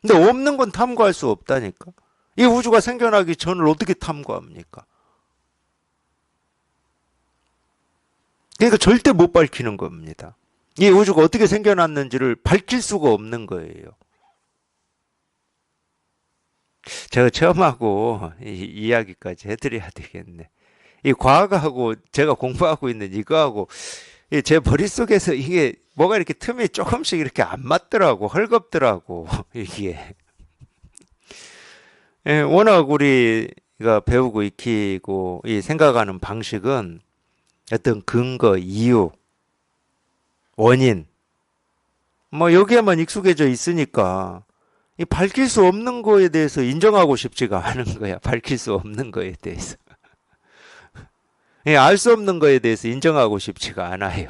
근데 없는 건 탐구할 수 없다니까. 이 우주가 생겨나기 전을 어떻게 탐구합니까? 그러니까 절대 못 밝히는 겁니다. 이 우주가 어떻게 생겨났는지를 밝힐 수가 없는 거예요. 제가 체험하고 이 이야기까지 해드려야 되겠네. 이 과학하고 제가 공부하고 있는 이거하고 제 머릿속에서 이게 뭐가 이렇게 틈이 조금씩 이렇게 안 맞더라고, 헐겁더라고, 이게. 워낙 우리가 배우고 익히고 이 생각하는 방식은 어떤 근거, 이유, 원인, 뭐 여기에만 익숙해져 있으니까 이 밝힐 수 없는 거에 대해서 인정하고 싶지가 않은 거야. 밝힐 수 없는 거에 대해서. 알 수 없는 거에 대해서 인정하고 싶지가 않아요.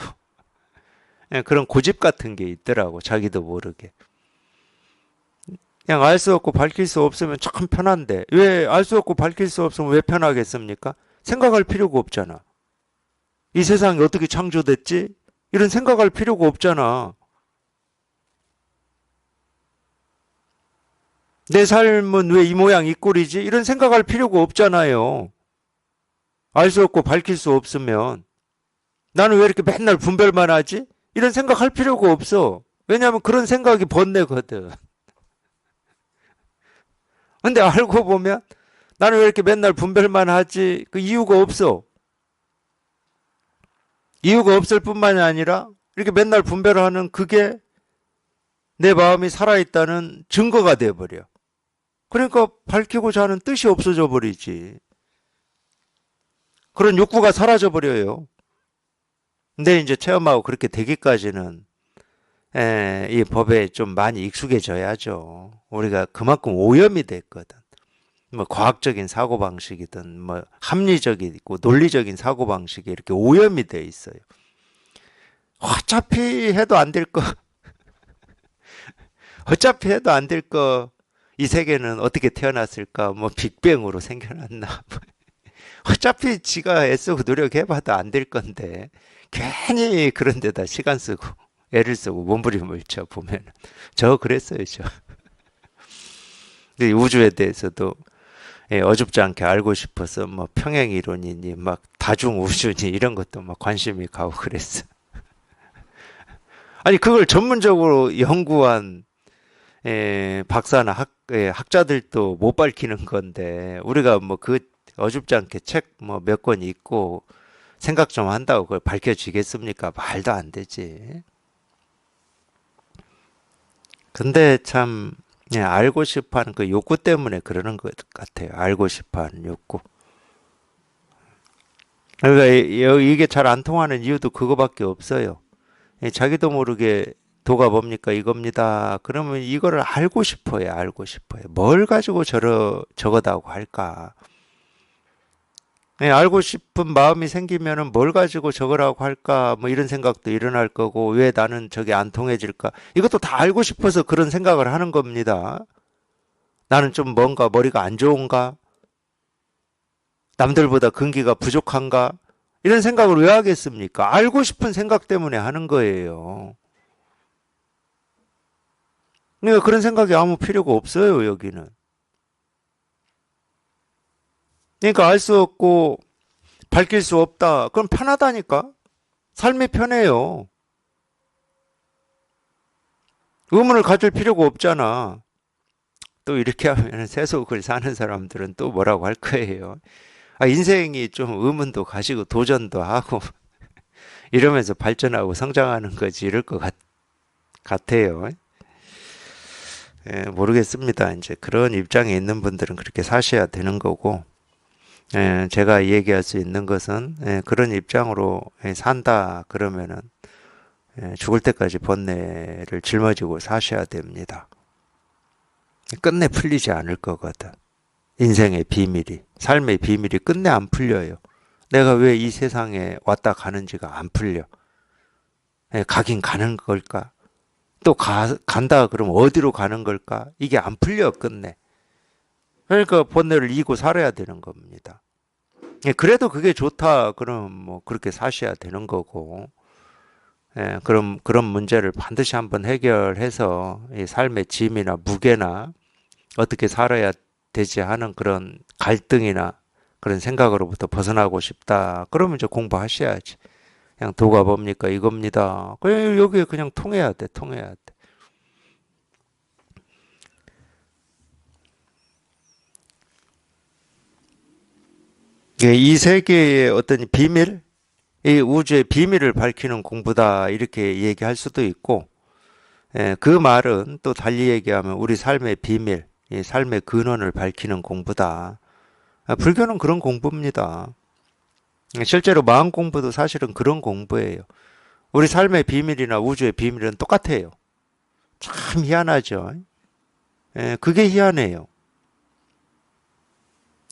그런 고집 같은 게 있더라고. 자기도 모르게. 그냥 알 수 없고 밝힐 수 없으면 참 편한데 왜 알 수 없고 밝힐 수 없으면 왜 편하겠습니까? 생각할 필요가 없잖아. 이 세상이 어떻게 창조됐지? 이런 생각할 필요가 없잖아. 내 삶은 왜 이 모양 이 꼴이지? 이런 생각할 필요가 없잖아요. 알 수 없고 밝힐 수 없으면 나는 왜 이렇게 맨날 분별만 하지? 이런 생각할 필요가 없어. 왜냐하면 그런 생각이 번뇌거든. 근데 알고 보면 나는 왜 이렇게 맨날 분별만 하지? 그 이유가 없어. 이유가 없을 뿐만이 아니라 이렇게 맨날 분별하는 그게 내 마음이 살아있다는 증거가 돼버려. 그러니까 밝히고자 하는 뜻이 없어져 버리지. 그런 욕구가 사라져 버려요. 근데 이제 체험하고 그렇게 되기까지는 이 법에 좀 많이 익숙해져야죠. 우리가 그만큼 오염이 됐거든. 뭐 과학적인 사고방식이든 뭐 합리적이고 논리적인 사고방식이 이렇게 오염이 돼 있어요. 어차피 해도 안 될 거. 어차피 해도 안 될 거. 이 세계는 어떻게 태어났을까? 뭐 빅뱅으로 생겨났나? 어차피 지가 애쓰고 노력해봐도 안 될 건데 괜히 그런 데다 시간 쓰고 애를 쓰고 몸부림을 쳐 보면 저 그랬어요. 저. 우주에 대해서도 어줍지 않게 알고 싶어서 뭐 평행이론이니 막 다중우주니 이런 것도 막 관심이 가고 그랬어. 아니 그걸 전문적으로 연구한 박사나 학자들도 못 밝히는 건데 우리가 뭐 그 어줍지 않게 책 뭐 몇 권 읽고 생각 좀 한다고 그걸 밝혀지겠습니까? 말도 안 되지. 근데 참 알고 싶어하는 그 욕구 때문에 그러는 것 같아요. 알고 싶어하는 욕구. 그러니까 이게 잘 안 통하는 이유도 그거밖에 없어요. 자기도 모르게 도가 뭡니까 이겁니다. 그러면 이거를 알고 싶어요. 알고 싶어요. 뭘 가지고 저거다고 할까? 알고 싶은 마음이 생기면은 뭘 가지고 저거라고 할까? 뭐 이런 생각도 일어날 거고 왜 나는 저게 안 통해질까? 이것도 다 알고 싶어서 그런 생각을 하는 겁니다. 나는 좀 뭔가 머리가 안 좋은가? 남들보다 근기가 부족한가? 이런 생각을 왜 하겠습니까? 알고 싶은 생각 때문에 하는 거예요. 그러니까 그런 생각이 아무 필요가 없어요, 여기는. 그러니까 알 수 없고 밝힐 수 없다. 그럼 편하다니까? 삶이 편해요. 의문을 가질 필요가 없잖아. 또 이렇게 하면 세속을 사는 사람들은 또 뭐라고 할 거예요. 인생이 좀 의문도 가지고 도전도 하고 이러면서 발전하고 성장하는 거지 이럴 것 같아요. 모르겠습니다. 이제 그런 입장에 있는 분들은 그렇게 사셔야 되는 거고, 제가 얘기할 수 있는 것은 그런 입장으로 산다 그러면은 죽을 때까지 번뇌를 짊어지고 사셔야 됩니다. 끝내 풀리지 않을 거거든. 인생의 비밀이, 삶의 비밀이 끝내 안 풀려요. 내가 왜 이 세상에 왔다 가는지가 안 풀려. 가긴 가는 걸까? 또 간다 그러면 어디로 가는 걸까? 이게 안 풀려 끝내. 그러니까 번뇌를 이기고 살아야 되는 겁니다. 그래도 그게 좋다 그럼 뭐 그렇게 사셔야 되는 거고. 그럼 그런 문제를 반드시 한번 해결해서 이 삶의 짐이나 무게나 어떻게 살아야 되지 하는 그런 갈등이나 그런 생각으로부터 벗어나고 싶다. 그러면 이제 공부하셔야지. 그냥 도가 뭡니까 이겁니다. 그냥 여기에 그냥 통해야 돼. 통해야 돼. 이 세계의 어떤 비밀, 이 우주의 비밀을 밝히는 공부다 이렇게 얘기할 수도 있고 그 말은 또 달리 얘기하면 우리 삶의 비밀, 이 삶의 근원을 밝히는 공부다. 불교는 그런 공부입니다. 실제로 마음 공부도 사실은 그런 공부예요. 우리 삶의 비밀이나 우주의 비밀은 똑같아요. 참 희한하죠. 그게 희한해요.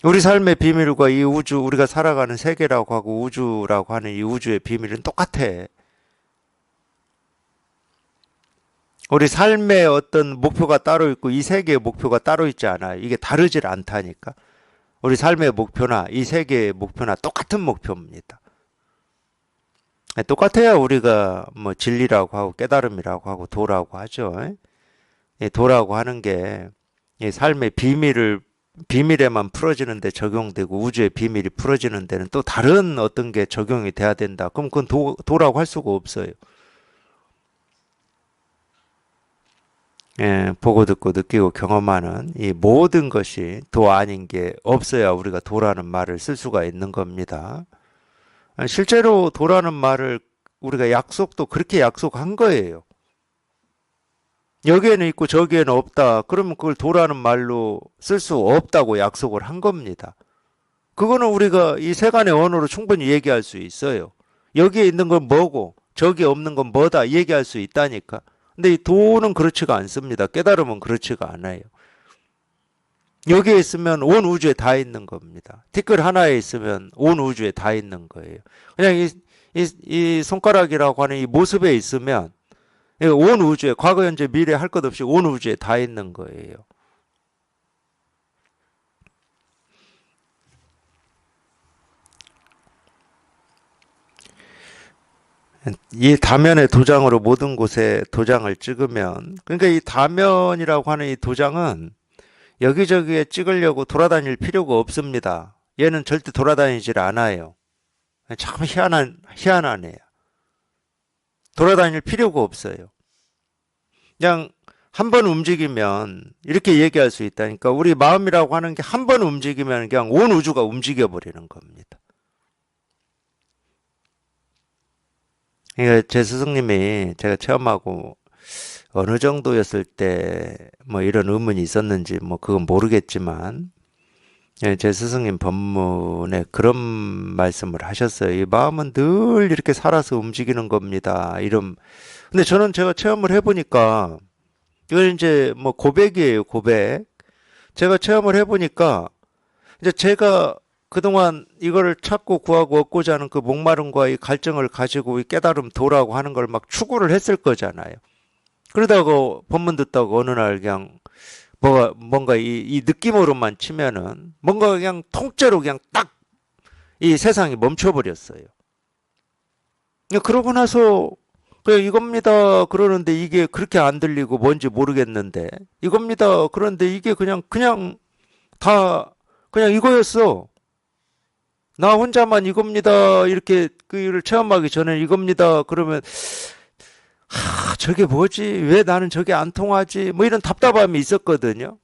우리 삶의 비밀과 이 우주, 우리가 살아가는 세계라고 하고 우주라고 하는 이 우주의 비밀은 똑같아. 우리 삶의 어떤 목표가 따로 있고 이 세계의 목표가 따로 있지 않아요. 이게 다르질 않다니까. 우리 삶의 목표나 이 세계의 목표나 똑같은 목표입니다. 똑같아야 우리가 뭐 진리라고 하고 깨달음이라고 하고 도라고 하죠. 도라고 하는 게 삶의 비밀에만 풀어지는 데 적용되고 우주의 비밀이 풀어지는 데는 또 다른 어떤 게 적용이 돼야 된다. 그럼 그건 도라고 할 수가 없어요. 보고 듣고 느끼고 경험하는 이 모든 것이 도 아닌 게 없어야 우리가 도라는 말을 쓸 수가 있는 겁니다. 실제로 도라는 말을 우리가 약속도 그렇게 약속한 거예요. 여기에는 있고 저기에는 없다. 그러면 그걸 도라는 말로 쓸 수 없다고 약속을 한 겁니다. 그거는 우리가 이 세간의 언어로 충분히 얘기할 수 있어요. 여기에 있는 건 뭐고 저기에 없는 건 뭐다 얘기할 수 있다니까. 근데 이 도는 그렇지가 않습니다. 깨달음은 그렇지가 않아요. 여기에 있으면 온 우주에 다 있는 겁니다. 티끌 하나에 있으면 온 우주에 다 있는 거예요. 그냥 이 손가락이라고 하는 이 모습에 있으면 온 우주에 과거, 현재, 미래 할 것 없이 온 우주에 다 있는 거예요. 이 다면의 도장으로 모든 곳에 도장을 찍으면 그러니까 이 다면이라고 하는 이 도장은 여기저기에 찍으려고 돌아다닐 필요가 없습니다. 얘는 절대 돌아다니질 않아요. 참 희한하네요. 돌아다닐 필요가 없어요. 그냥 한 번 움직이면 이렇게 얘기할 수 있다니까 우리 마음이라고 하는 게 한 번 움직이면 그냥 온 우주가 움직여 버리는 겁니다. 그러니까 제 스승님이 제가 체험하고 어느 정도였을 때 뭐 이런 의문이 있었는지 뭐 그건 모르겠지만 제 스승님 법문에 그런 말씀을 하셨어요. 이 마음은 늘 이렇게 살아서 움직이는 겁니다. 이런. 근데 저는 제가 체험을 해보니까 이건 이제 뭐 고백이에요, 고백. 제가 체험을 해보니까 이제 제가 그동안 이거를 찾고 구하고 얻고자 하는 그 목마름과 이 갈증을 가지고 이 깨달음 도라고 하는 걸 막 추구를 했을 거잖아요. 그러다가 법문 듣다가 어느 날 그냥 뭔가 이 느낌으로만 치면은 뭔가 그냥 통째로 그냥 딱 이 세상이 멈춰버렸어요. 그러고 나서 그냥 이겁니다 그러는데 이게 그렇게 안 들리고 뭔지 모르겠는데 이겁니다 그런데 이게 그냥 다 그냥 이거였어. 나 혼자만 이겁니다 이렇게 그를 체험하기 전에 이겁니다 그러면 저게 뭐지? 왜 나는 저게 안 통하지? 뭐 이런 답답함이 있었거든요.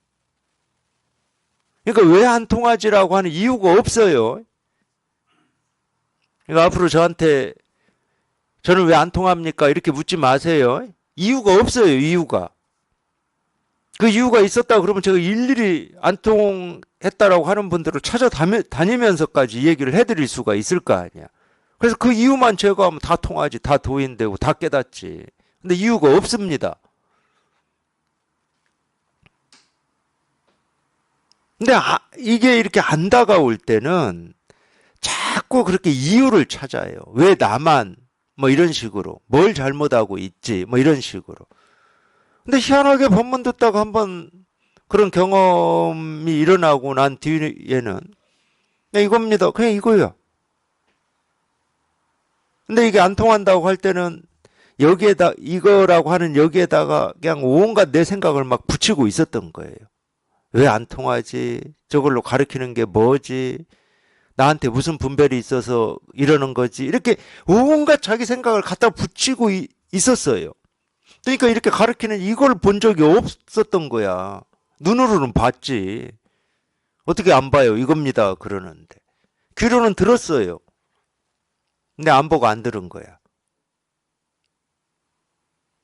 그러니까 왜 안 통하지라고 하는 이유가 없어요. 그러니까 앞으로 저는 왜 안 통합니까? 이렇게 묻지 마세요. 이유가 없어요, 이유가. 그 이유가 있었다 그러면 제가 일일이 안 통했다라고 하는 분들을 찾아다니면서까지 얘기를 해드릴 수가 있을 거 아니야. 그래서 그 이유만 제거하면 다 통하지, 다 도인되고, 다 깨닫지. 근데 이유가 없습니다. 근데 이게 이렇게 안 다가올 때는 자꾸 그렇게 이유를 찾아요. 왜 나만 뭐 이런 식으로 뭘 잘못하고 있지 뭐 이런 식으로. 근데 희한하게 법문 듣다가 한번 그런 경험이 일어나고 난 뒤에는 그냥 이겁니다. 그냥 이거야. 근데 이게 안 통한다고 할 때는 여기에다 이거라고 하는 여기에다가 그냥 온갖 내 생각을 막 붙이고 있었던 거예요. 왜 안 통하지? 저걸로 가르치는 게 뭐지? 나한테 무슨 분별이 있어서 이러는 거지? 이렇게 온갖 자기 생각을 갖다 붙이고 있었어요. 그러니까 이렇게 가르치는 이걸 본 적이 없었던 거야. 눈으로는 봤지. 어떻게 안 봐요? 이겁니다. 그러는데. 귀로는 들었어요. 근데 안 보고 안 들은 거야.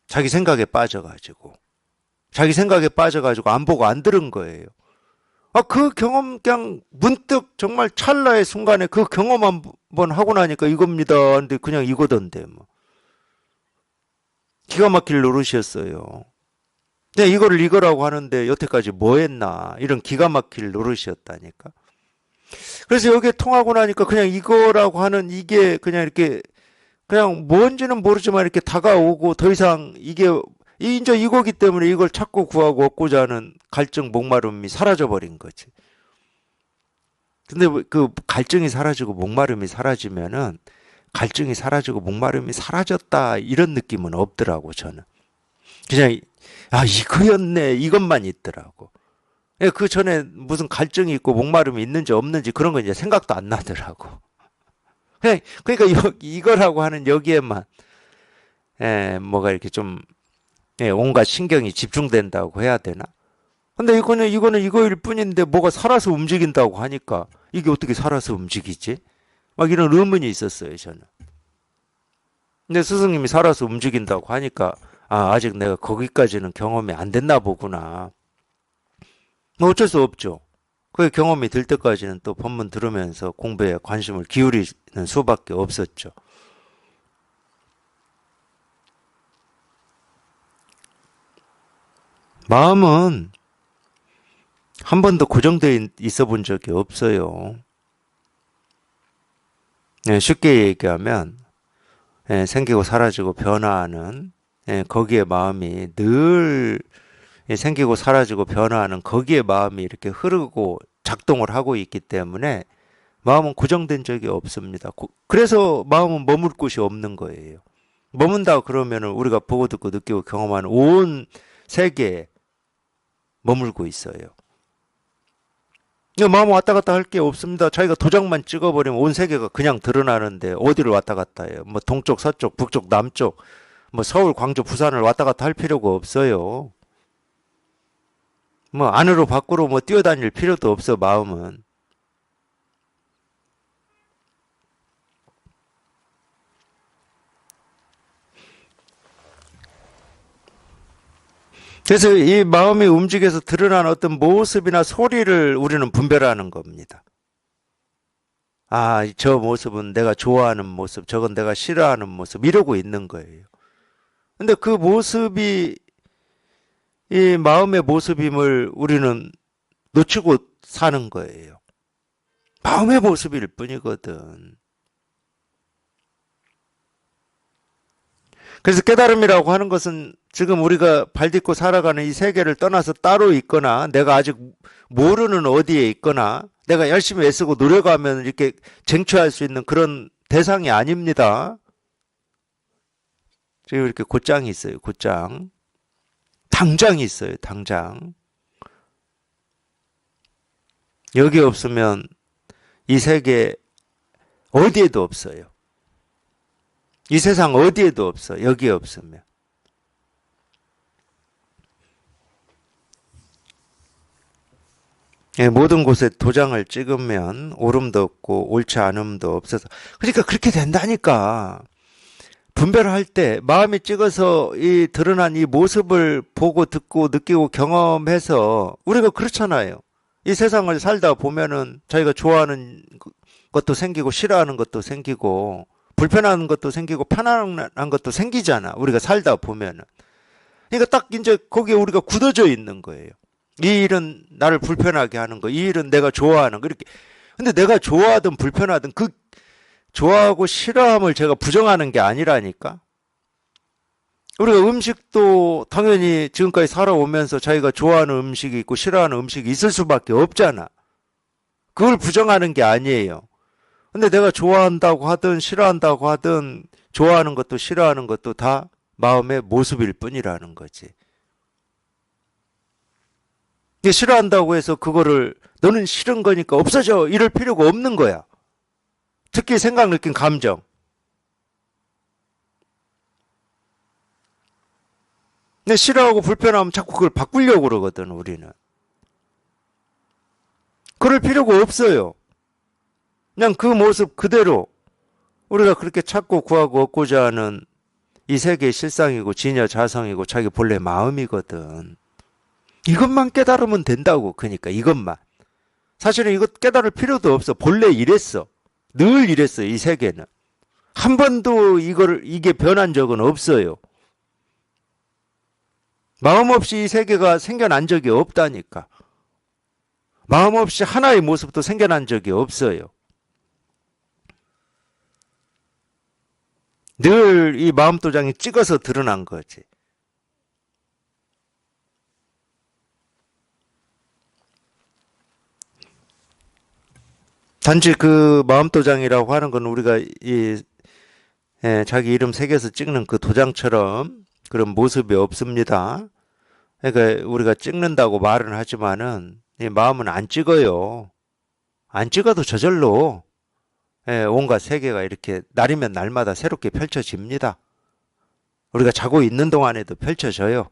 자기 생각에 빠져가지고. 자기 생각에 빠져가지고 안 보고 안 들은 거예요. 그 경험 그냥 문득 정말 찰나의 순간에 그 경험 한번 하고 나니까 이겁니다. 근데 그냥 이거던데 뭐. 기가 막힐 노릇이었어요. 네, 이거를 이거라고 하는데 여태까지 뭐 했나 이런 기가 막힐 노릇이었다니까. 그래서 여기에 통하고 나니까 그냥 이거라고 하는 이게 그냥 이렇게 그냥 뭔지는 모르지만 이렇게 다가오고 더 이상 이게 이제 이거기 때문에 이걸 찾고 구하고 얻고자 하는 갈증 목마름이 사라져 버린 거지. 근데 그 갈증이 사라지고 목마름이 사라지면은 갈증이 사라지고 목마름이 사라졌다 이런 느낌은 없더라고 저는. 그냥 아 이거였네 이것만 있더라고. 예, 그 전에 무슨 갈증이 있고 목마름이 있는지 없는지 그런 거 이제 생각도 안 나더라고. 그러니까 이거라고 하는 여기에만 뭐가 이렇게 좀 온갖 신경이 집중된다고 해야 되나? 근데 이거는 이거일 뿐인데 뭐가 살아서 움직인다고 하니까 이게 어떻게 살아서 움직이지? 막 이런 의문이 있었어요, 저는. 근데 스승님이 살아서 움직인다고 하니까 아, 아직 내가 거기까지는 경험이 안 됐나 보구나. 뭐 어쩔 수 없죠. 그 경험이 될 때까지는 또 법문 들으면서 공부에 관심을 기울이는 수밖에 없었죠. 마음은 한 번도 고정되어 있어 본 적이 없어요. 쉽게 얘기하면 생기고 사라지고 변화하는 거기에 마음이 늘 생기고 사라지고 변화하는 거기에 마음이 이렇게 흐르고 작동을 하고 있기 때문에 마음은 고정된 적이 없습니다. 그래서 마음은 머물 곳이 없는 거예요. 머문다 그러면은 우리가 보고 듣고 느끼고 경험하는 온 세계에 머물고 있어요. 마음은 왔다 갔다 할 게 없습니다. 자기가 도장만 찍어버리면 온 세계가 그냥 드러나는데 어디를 왔다 갔다 해요. 뭐 동쪽, 서쪽, 북쪽, 남쪽, 뭐 서울, 광주, 부산을 왔다 갔다 할 필요가 없어요. 뭐 안으로 밖으로 뭐 뛰어다닐 필요도 없어 마음은. 그래서 이 마음이 움직여서 드러난 어떤 모습이나 소리를 우리는 분별하는 겁니다. 아, 저 모습은 내가 좋아하는 모습, 저건 내가 싫어하는 모습, 이러고 있는 거예요. 근데 그 모습이 이 마음의 모습임을 우리는 놓치고 사는 거예요. 마음의 모습일 뿐이거든. 그래서 깨달음이라고 하는 것은 지금 우리가 발딛고 살아가는 이 세계를 떠나서 따로 있거나 내가 아직 모르는 어디에 있거나 내가 열심히 애쓰고 노력하면 이렇게 쟁취할 수 있는 그런 대상이 아닙니다. 지금 이렇게 곧장이 있어요. 곧장. 당장이 있어요. 당장. 여기 없으면 이 세계 어디에도 없어요. 이 세상 어디에도 없어. 여기에 없으면. 모든 곳에 도장을 찍으면 옳음도 없고 옳지 않음도 없어서 그러니까 그렇게 된다니까. 분별할 때 마음이 찍어서 이 드러난 이 모습을 보고 듣고 느끼고 경험해서 우리가 그렇잖아요. 이 세상을 살다 보면은 자기가 좋아하는 것도 생기고 싫어하는 것도 생기고 불편한 것도 생기고 편안한 것도 생기잖아. 우리가 살다 보면은. 그러니까 딱 이제 거기에 우리가 굳어져 있는 거예요. 이 일은 나를 불편하게 하는 거, 이 일은 내가 좋아하는 거, 이렇게. 근데 내가 좋아하든 불편하든 그 좋아하고 싫어함을 제가 부정하는 게 아니라니까. 우리가 음식도 당연히 지금까지 살아오면서 자기가 좋아하는 음식이 있고 싫어하는 음식이 있을 수밖에 없잖아. 그걸 부정하는 게 아니에요. 근데 내가 좋아한다고 하든 싫어한다고 하든 좋아하는 것도 싫어하는 것도 다 마음의 모습일 뿐이라는 거지. 싫어한다고 해서 그거를 너는 싫은 거니까 없어져 이럴 필요가 없는 거야. 특히 생각, 느낀 감정. 근데 싫어하고 불편하면 자꾸 그걸 바꾸려고 그러거든 우리는. 그럴 필요가 없어요. 그냥 그 모습 그대로 우리가 그렇게 찾고 구하고 얻고자 하는 이 세계의 실상이고 진여 자성이고 자기 본래 마음이거든. 이것만 깨달으면 된다고. 그러니까 이것만. 사실은 이것 깨달을 필요도 없어. 본래 이랬어. 늘 이랬어. 이 세계는. 한 번도 이게 변한 적은 없어요. 마음 없이 이 세계가 생겨난 적이 없다니까. 마음 없이 하나의 모습도 생겨난 적이 없어요. 늘 이 마음도장이 찍어서 드러난 거지. 단지 그 마음도장이라고 하는 건 우리가 자기 이름 새겨서 찍는 그 도장처럼 그런 모습이 없습니다. 그러니까 우리가 찍는다고 말은 하지만은 이 마음은 안 찍어요. 안 찍어도 저절로 온갖 세계가 이렇게 날이면 날마다 새롭게 펼쳐집니다. 우리가 자고 있는 동안에도 펼쳐져요.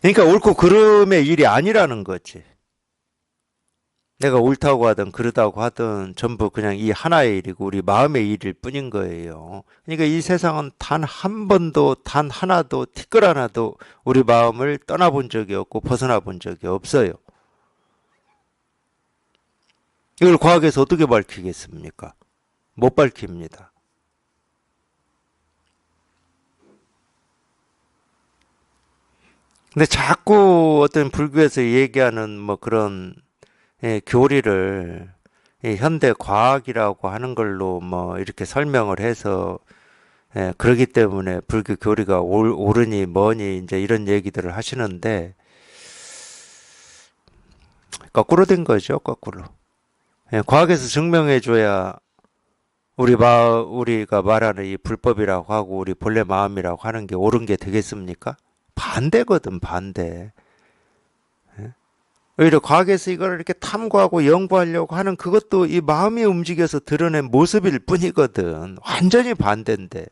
그러니까 옳고 그름의 일이 아니라는 거지. 내가 옳다고 하든 그르다고 하든 전부 그냥 이 하나의 일이고 우리 마음의 일일 뿐인 거예요. 그러니까 이 세상은 단 한 번도 단 하나도 티끌 하나도 우리 마음을 떠나본 적이 없고 벗어나 본 적이 없어요. 이걸 과학에서 어떻게 밝히겠습니까? 못 밝힙니다. 근데 자꾸 어떤 불교에서 얘기하는 뭐 그런 교리를 현대 과학이라고 하는 걸로 뭐 이렇게 설명을 해서 그러기 때문에 불교 교리가 옳으니 뭐니 이제 이런 얘기들을 하시는데 거꾸로 된 거죠, 거꾸로. 과학에서 증명해 줘야 우리가 말하는 이 불법이라고 하고 우리 본래 마음이라고 하는 게 옳은 게 되겠습니까? 반대거든, 반대. 오히려 과학에서 이걸 이렇게 탐구하고 연구하려고 하는 그것도 이 마음이 움직여서 드러낸 모습일 뿐이거든. 완전히 반대인데.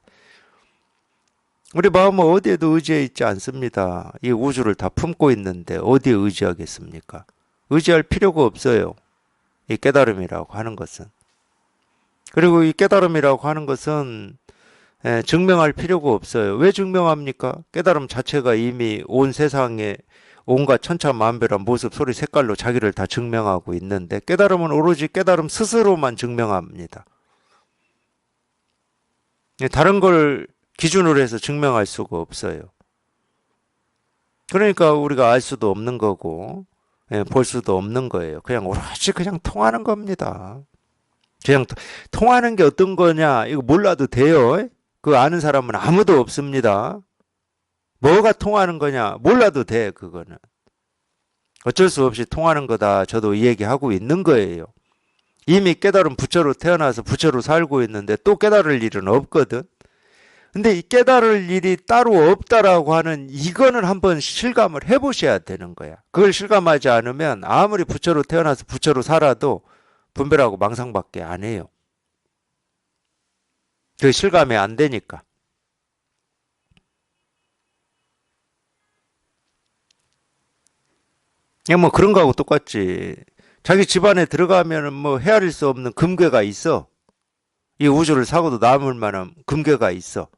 우리 마음은 어디에도 의지해 있지 않습니다. 이 우주를 다 품고 있는데 어디에 의지하겠습니까? 의지할 필요가 없어요. 이 깨달음이라고 하는 것은. 그리고 이 깨달음이라고 하는 것은 증명할 필요가 없어요. 왜 증명합니까? 깨달음 자체가 이미 온 세상에 온갖 천차만별한 모습, 소리, 색깔로 자기를 다 증명하고 있는데 깨달음은 오로지 깨달음 스스로만 증명합니다. 다른 걸 기준으로 해서 증명할 수가 없어요. 그러니까 우리가 알 수도 없는 거고 볼 수도 없는 거예요. 그냥 오로지 그냥 통하는 겁니다. 그냥 통하는 게 어떤 거냐 이거 몰라도 돼요. 그 아는 사람은 아무도 없습니다. 뭐가 통하는 거냐 몰라도 돼. 그거는 어쩔 수 없이 통하는 거다. 저도 이 얘기하고 있는 거예요. 이미 깨달은 부처로 태어나서 부처로 살고 있는데 또 깨달을 일은 없거든. 근데 이 깨달을 일이 따로 없다라고 하는 이거는 한번 실감을 해보셔야 되는 거야. 그걸 실감하지 않으면 아무리 부처로 태어나서 부처로 살아도 분별하고 망상밖에 안 해요. 그 실감이 안 되니까. 그냥 뭐 그런 거하고 똑같지. 자기 집안에 들어가면은 뭐 헤아릴 수 없는 금괴가 있어. 이 우주를 사고도 남을 만한 금괴가 있어.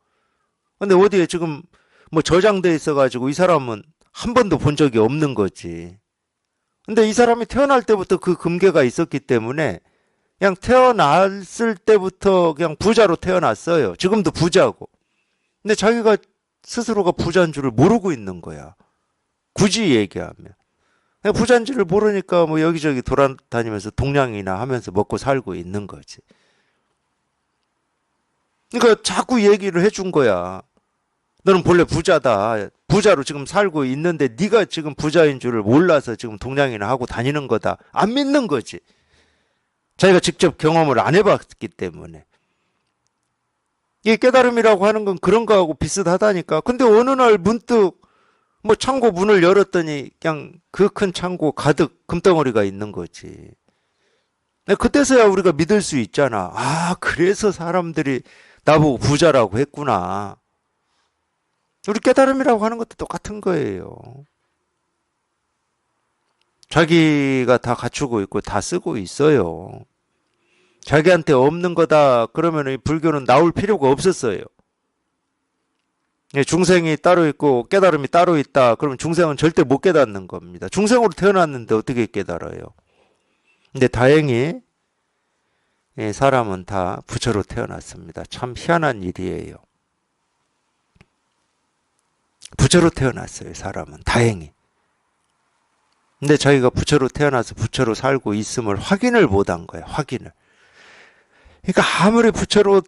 근데 어디에 지금 뭐 저장돼 있어가지고 이 사람은 한 번도 본 적이 없는 거지. 근데 이 사람이 태어날 때부터 그 금괴가 있었기 때문에 그냥 태어났을 때부터 그냥 부자로 태어났어요. 지금도 부자고. 근데 자기가 스스로가 부자인 줄을 모르고 있는 거야. 굳이 얘기하면. 부자인 줄을 모르니까 뭐 여기저기 돌아다니면서 동냥이나 하면서 먹고 살고 있는 거지. 그러니까 자꾸 얘기를 해준 거야. 너는 본래 부자다. 부자로 지금 살고 있는데 네가 지금 부자인 줄을 몰라서 지금 동냥이나 하고 다니는 거다. 안 믿는 거지. 자기가 직접 경험을 안 해봤기 때문에. 이 깨달음이라고 하는 건 그런 거하고 비슷하다니까. 근데 어느 날 문득 뭐 창고 문을 열었더니 그냥 그 큰 창고 가득 금덩어리가 있는 거지. 그때서야 우리가 믿을 수 있잖아. 아, 그래서 사람들이 나보고 부자라고 했구나. 우리 깨달음이라고 하는 것도 똑같은 거예요. 자기가 다 갖추고 있고 다 쓰고 있어요. 자기한테 없는 거다 그러면 이 불교는 나올 필요가 없었어요. 중생이 따로 있고 깨달음이 따로 있다 그러면 중생은 절대 못 깨닫는 겁니다. 중생으로 태어났는데 어떻게 깨달아요? 근데 다행히 사람은 다 부처로 태어났습니다. 참 희한한 일이에요. 부처로 태어났어요, 사람은. 다행히. 근데 자기가 부처로 태어나서 부처로 살고 있음을 확인을 못한 거예요, 확인을. 그러니까 아무리 부처로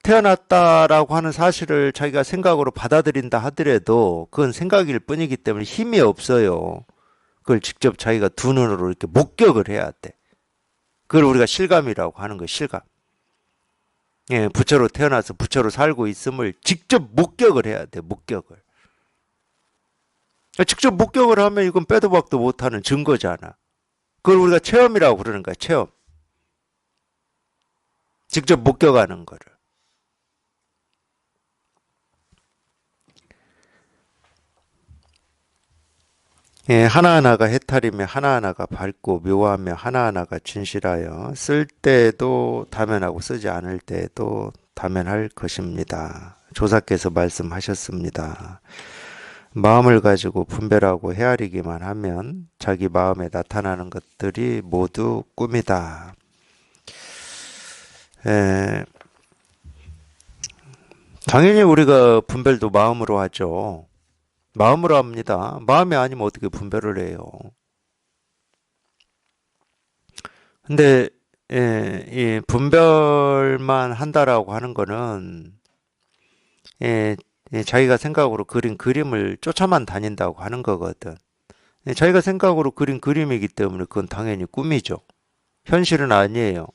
태어났다라고 하는 사실을 자기가 생각으로 받아들인다 하더라도 그건 생각일 뿐이기 때문에 힘이 없어요. 그걸 직접 자기가 두 눈으로 이렇게 목격을 해야 돼. 그걸 우리가 실감이라고 하는 거예요, 실감. 예, 부처로 태어나서 부처로 살고 있음을 직접 목격을 해야 돼, 목격을. 직접 목격을 하면 이건 빼도 박도 못하는 증거잖아. 그걸 우리가 체험이라고 그러는 거야, 체험. 직접 목격하는 거를. 예, 하나하나가 해탈이며 하나하나가 밝고 묘하며 하나하나가 진실하여 쓸 때도 다면하고 쓰지 않을 때도 다면할 것입니다. 조사께서 말씀하셨습니다. 마음을 가지고 분별하고 헤아리기만 하면 자기 마음에 나타나는 것들이 모두 꿈이다. 예, 당연히 우리가 분별도 마음으로 하죠. 마음으로 합니다. 마음이 아니면 어떻게 분별을 해요? 근데 이 분별만 한다라고 하는 거는 예, 자기가 생각으로 그린 그림을 쫓아만 다닌다고 하는 거거든. 자기가 생각으로 그린 그림이기 때문에 그건 당연히 꿈이죠. 현실은 아니에요.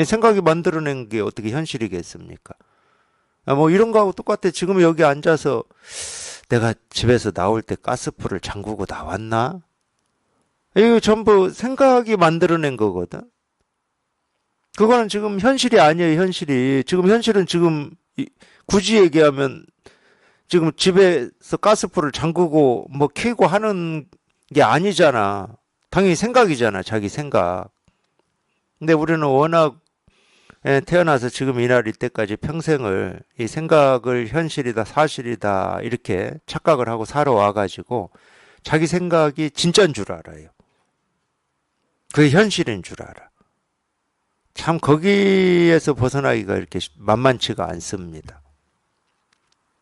생각이 만들어낸 게 어떻게 현실이겠습니까? 뭐 이런 거하고 똑같아. 지금 여기 앉아서 내가 집에서 나올 때 가스불을 잠그고 나왔나? 이거 전부 생각이 만들어낸 거거든. 그거는 지금 현실이 아니에요, 현실이. 지금 현실은 지금 굳이 얘기하면 지금 집에서 가스불을 잠그고 뭐 켜고 하는 게 아니잖아. 당연히 생각이잖아, 자기 생각. 근데 우리는 워낙 태어나서 지금 이날 이때까지 평생을 이 생각을 현실이다, 사실이다 이렇게 착각을 하고 살아와가지고 자기 생각이 진짜인 줄 알아요. 그게 현실인 줄 알아. 참 거기에서 벗어나기가 이렇게 만만치가 않습니다.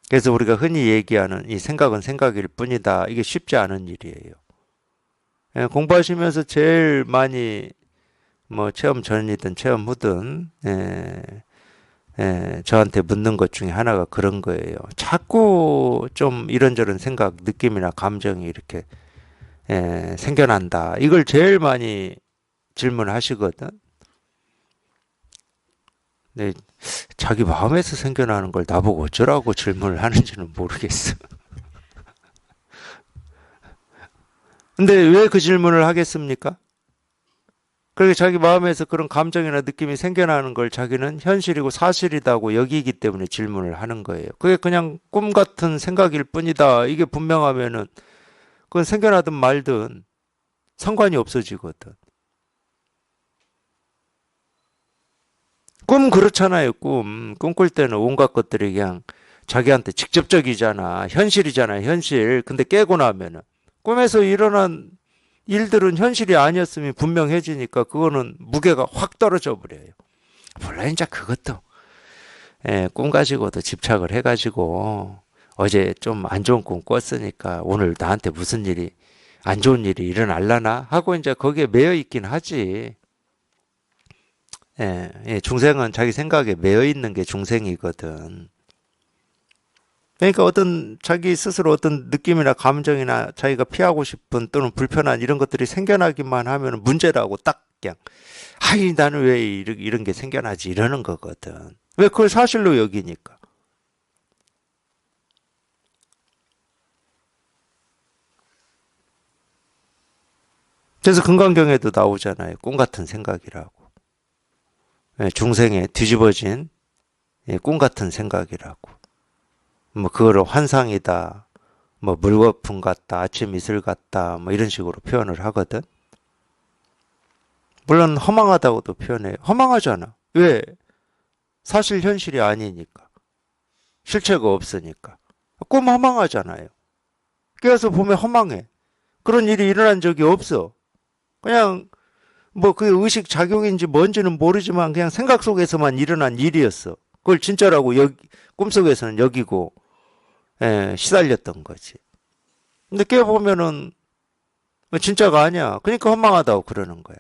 그래서 우리가 흔히 얘기하는 이 생각은 생각일 뿐이다. 이게 쉽지 않은 일이에요. 공부하시면서 제일 많이 뭐 체험 전이든 체험 후든 저한테 묻는 것 중에 하나가 그런 거예요. 자꾸 좀 이런저런 생각, 느낌이나 감정이 이렇게 생겨난다. 이걸 제일 많이 질문하시거든. 근데 자기 마음에서 생겨나는 걸 나보고 어쩌라고 질문을 하는지는 모르겠어. 근데 왜 그 질문을 하겠습니까? 그렇게 자기 마음에서 그런 감정이나 느낌이 생겨나는 걸 자기는 현실이고 사실이다고 여기기 때문에 질문을 하는 거예요. 그게 그냥 꿈 같은 생각일 뿐이다. 이게 분명하면은 그건 생겨나든 말든 상관이 없어지거든. 꿈 그렇잖아요, 꿈. 꿈꿀 때는 온갖 것들이 그냥 자기한테 직접적이잖아. 현실이잖아, 현실. 근데 깨고 나면은 꿈에서 일어난 일들은 현실이 아니었으면 분명해지니까 그거는 무게가 확 떨어져 버려요. 물론 이제 그것도 꿈 가지고도 집착을 해가지고 어제 좀 안 좋은 꿈 꿨으니까 오늘 나한테 무슨 일이 안 좋은 일이 일어날라나 하고 이제 거기에 매여 있긴 하지. 중생은 자기 생각에 매여 있는 게 중생이거든. 그러니까 어떤 자기 스스로 어떤 느낌이나 감정이나 자기가 피하고 싶은 또는 불편한 이런 것들이 생겨나기만 하면 문제라고 딱 그냥 아이 나는 왜 이런 게 생겨나지 이러는 거거든. 왜 그걸 사실로 여기니까. 그래서 금강경에도 나오잖아요. 꿈 같은 생각이라고. 중생의 뒤집어진 꿈 같은 생각이라고. 뭐 그거를 환상이다. 뭐 물거품 같다. 아침 이슬 같다. 뭐 이런 식으로 표현을 하거든. 물론 허망하다고도 표현해요. 허망하잖아. 왜? 사실 현실이 아니니까. 실체가 없으니까. 꿈 허망하잖아요. 깨어서 보면 허망해. 그런 일이 일어난 적이 없어. 그냥 뭐 그게 의식 작용인지 뭔지는 모르지만 그냥 생각 속에서만 일어난 일이었어. 그걸 진짜라고 꿈속에서는 여기고 시달렸던 거지. 근데 깨보면은 진짜가 아니야. 그러니까 허망하다고 그러는 거야.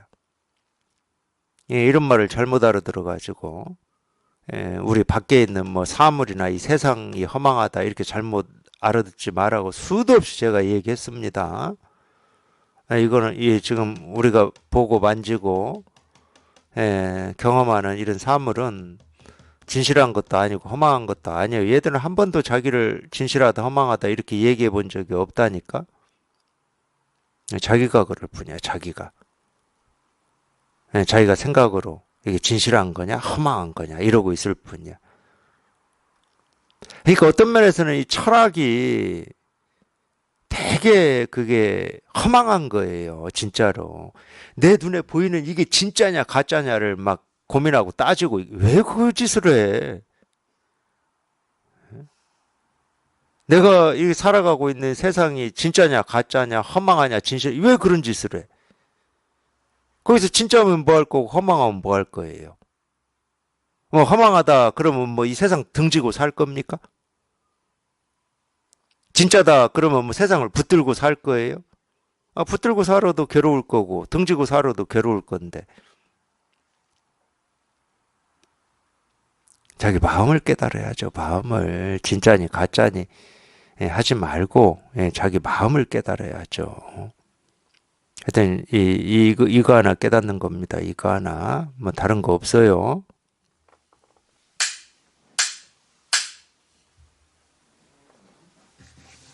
예, 이런 말을 잘못 알아들어가지고 우리 밖에 있는 뭐 사물이나 이 세상이 허망하다 이렇게 잘못 알아듣지 말라고 수도 없이 제가 얘기했습니다. 이거는 지금 우리가 보고 만지고 경험하는 이런 사물은 진실한 것도 아니고 허망한 것도 아니에요. 얘들은 한 번도 자기를 진실하다 허망하다 이렇게 얘기해 본 적이 없다니까. 자기가 그럴 뿐이야. 자기가 생각으로 이게 진실한 거냐 허망한 거냐 이러고 있을 뿐이야. 그러니까 어떤 면에서는 이 철학이 되게 그게 허망한 거예요. 진짜로. 내 눈에 보이는 이게 진짜냐 가짜냐를 막 고민하고 따지고 왜 그 짓을 해? 내가 이 살아가고 있는 세상이 진짜냐 가짜냐 허망하냐 진실 왜 그런 짓을 해? 거기서 진짜면 뭐 할 거고 허망하면 뭐 할 거예요? 뭐 허망하다 그러면 뭐 이 세상 등지고 살 겁니까? 진짜다 그러면 뭐 세상을 붙들고 살 거예요? 붙들고 살아도 괴로울 거고 등지고 살아도 괴로울 건데 자기 마음을 깨달아야죠. 마음을 진짜니 가짜니 하지 말고 자기 마음을 깨달아야죠. 하여튼 이거 하나 깨닫는 겁니다. 이거 하나 뭐 다른 거 없어요.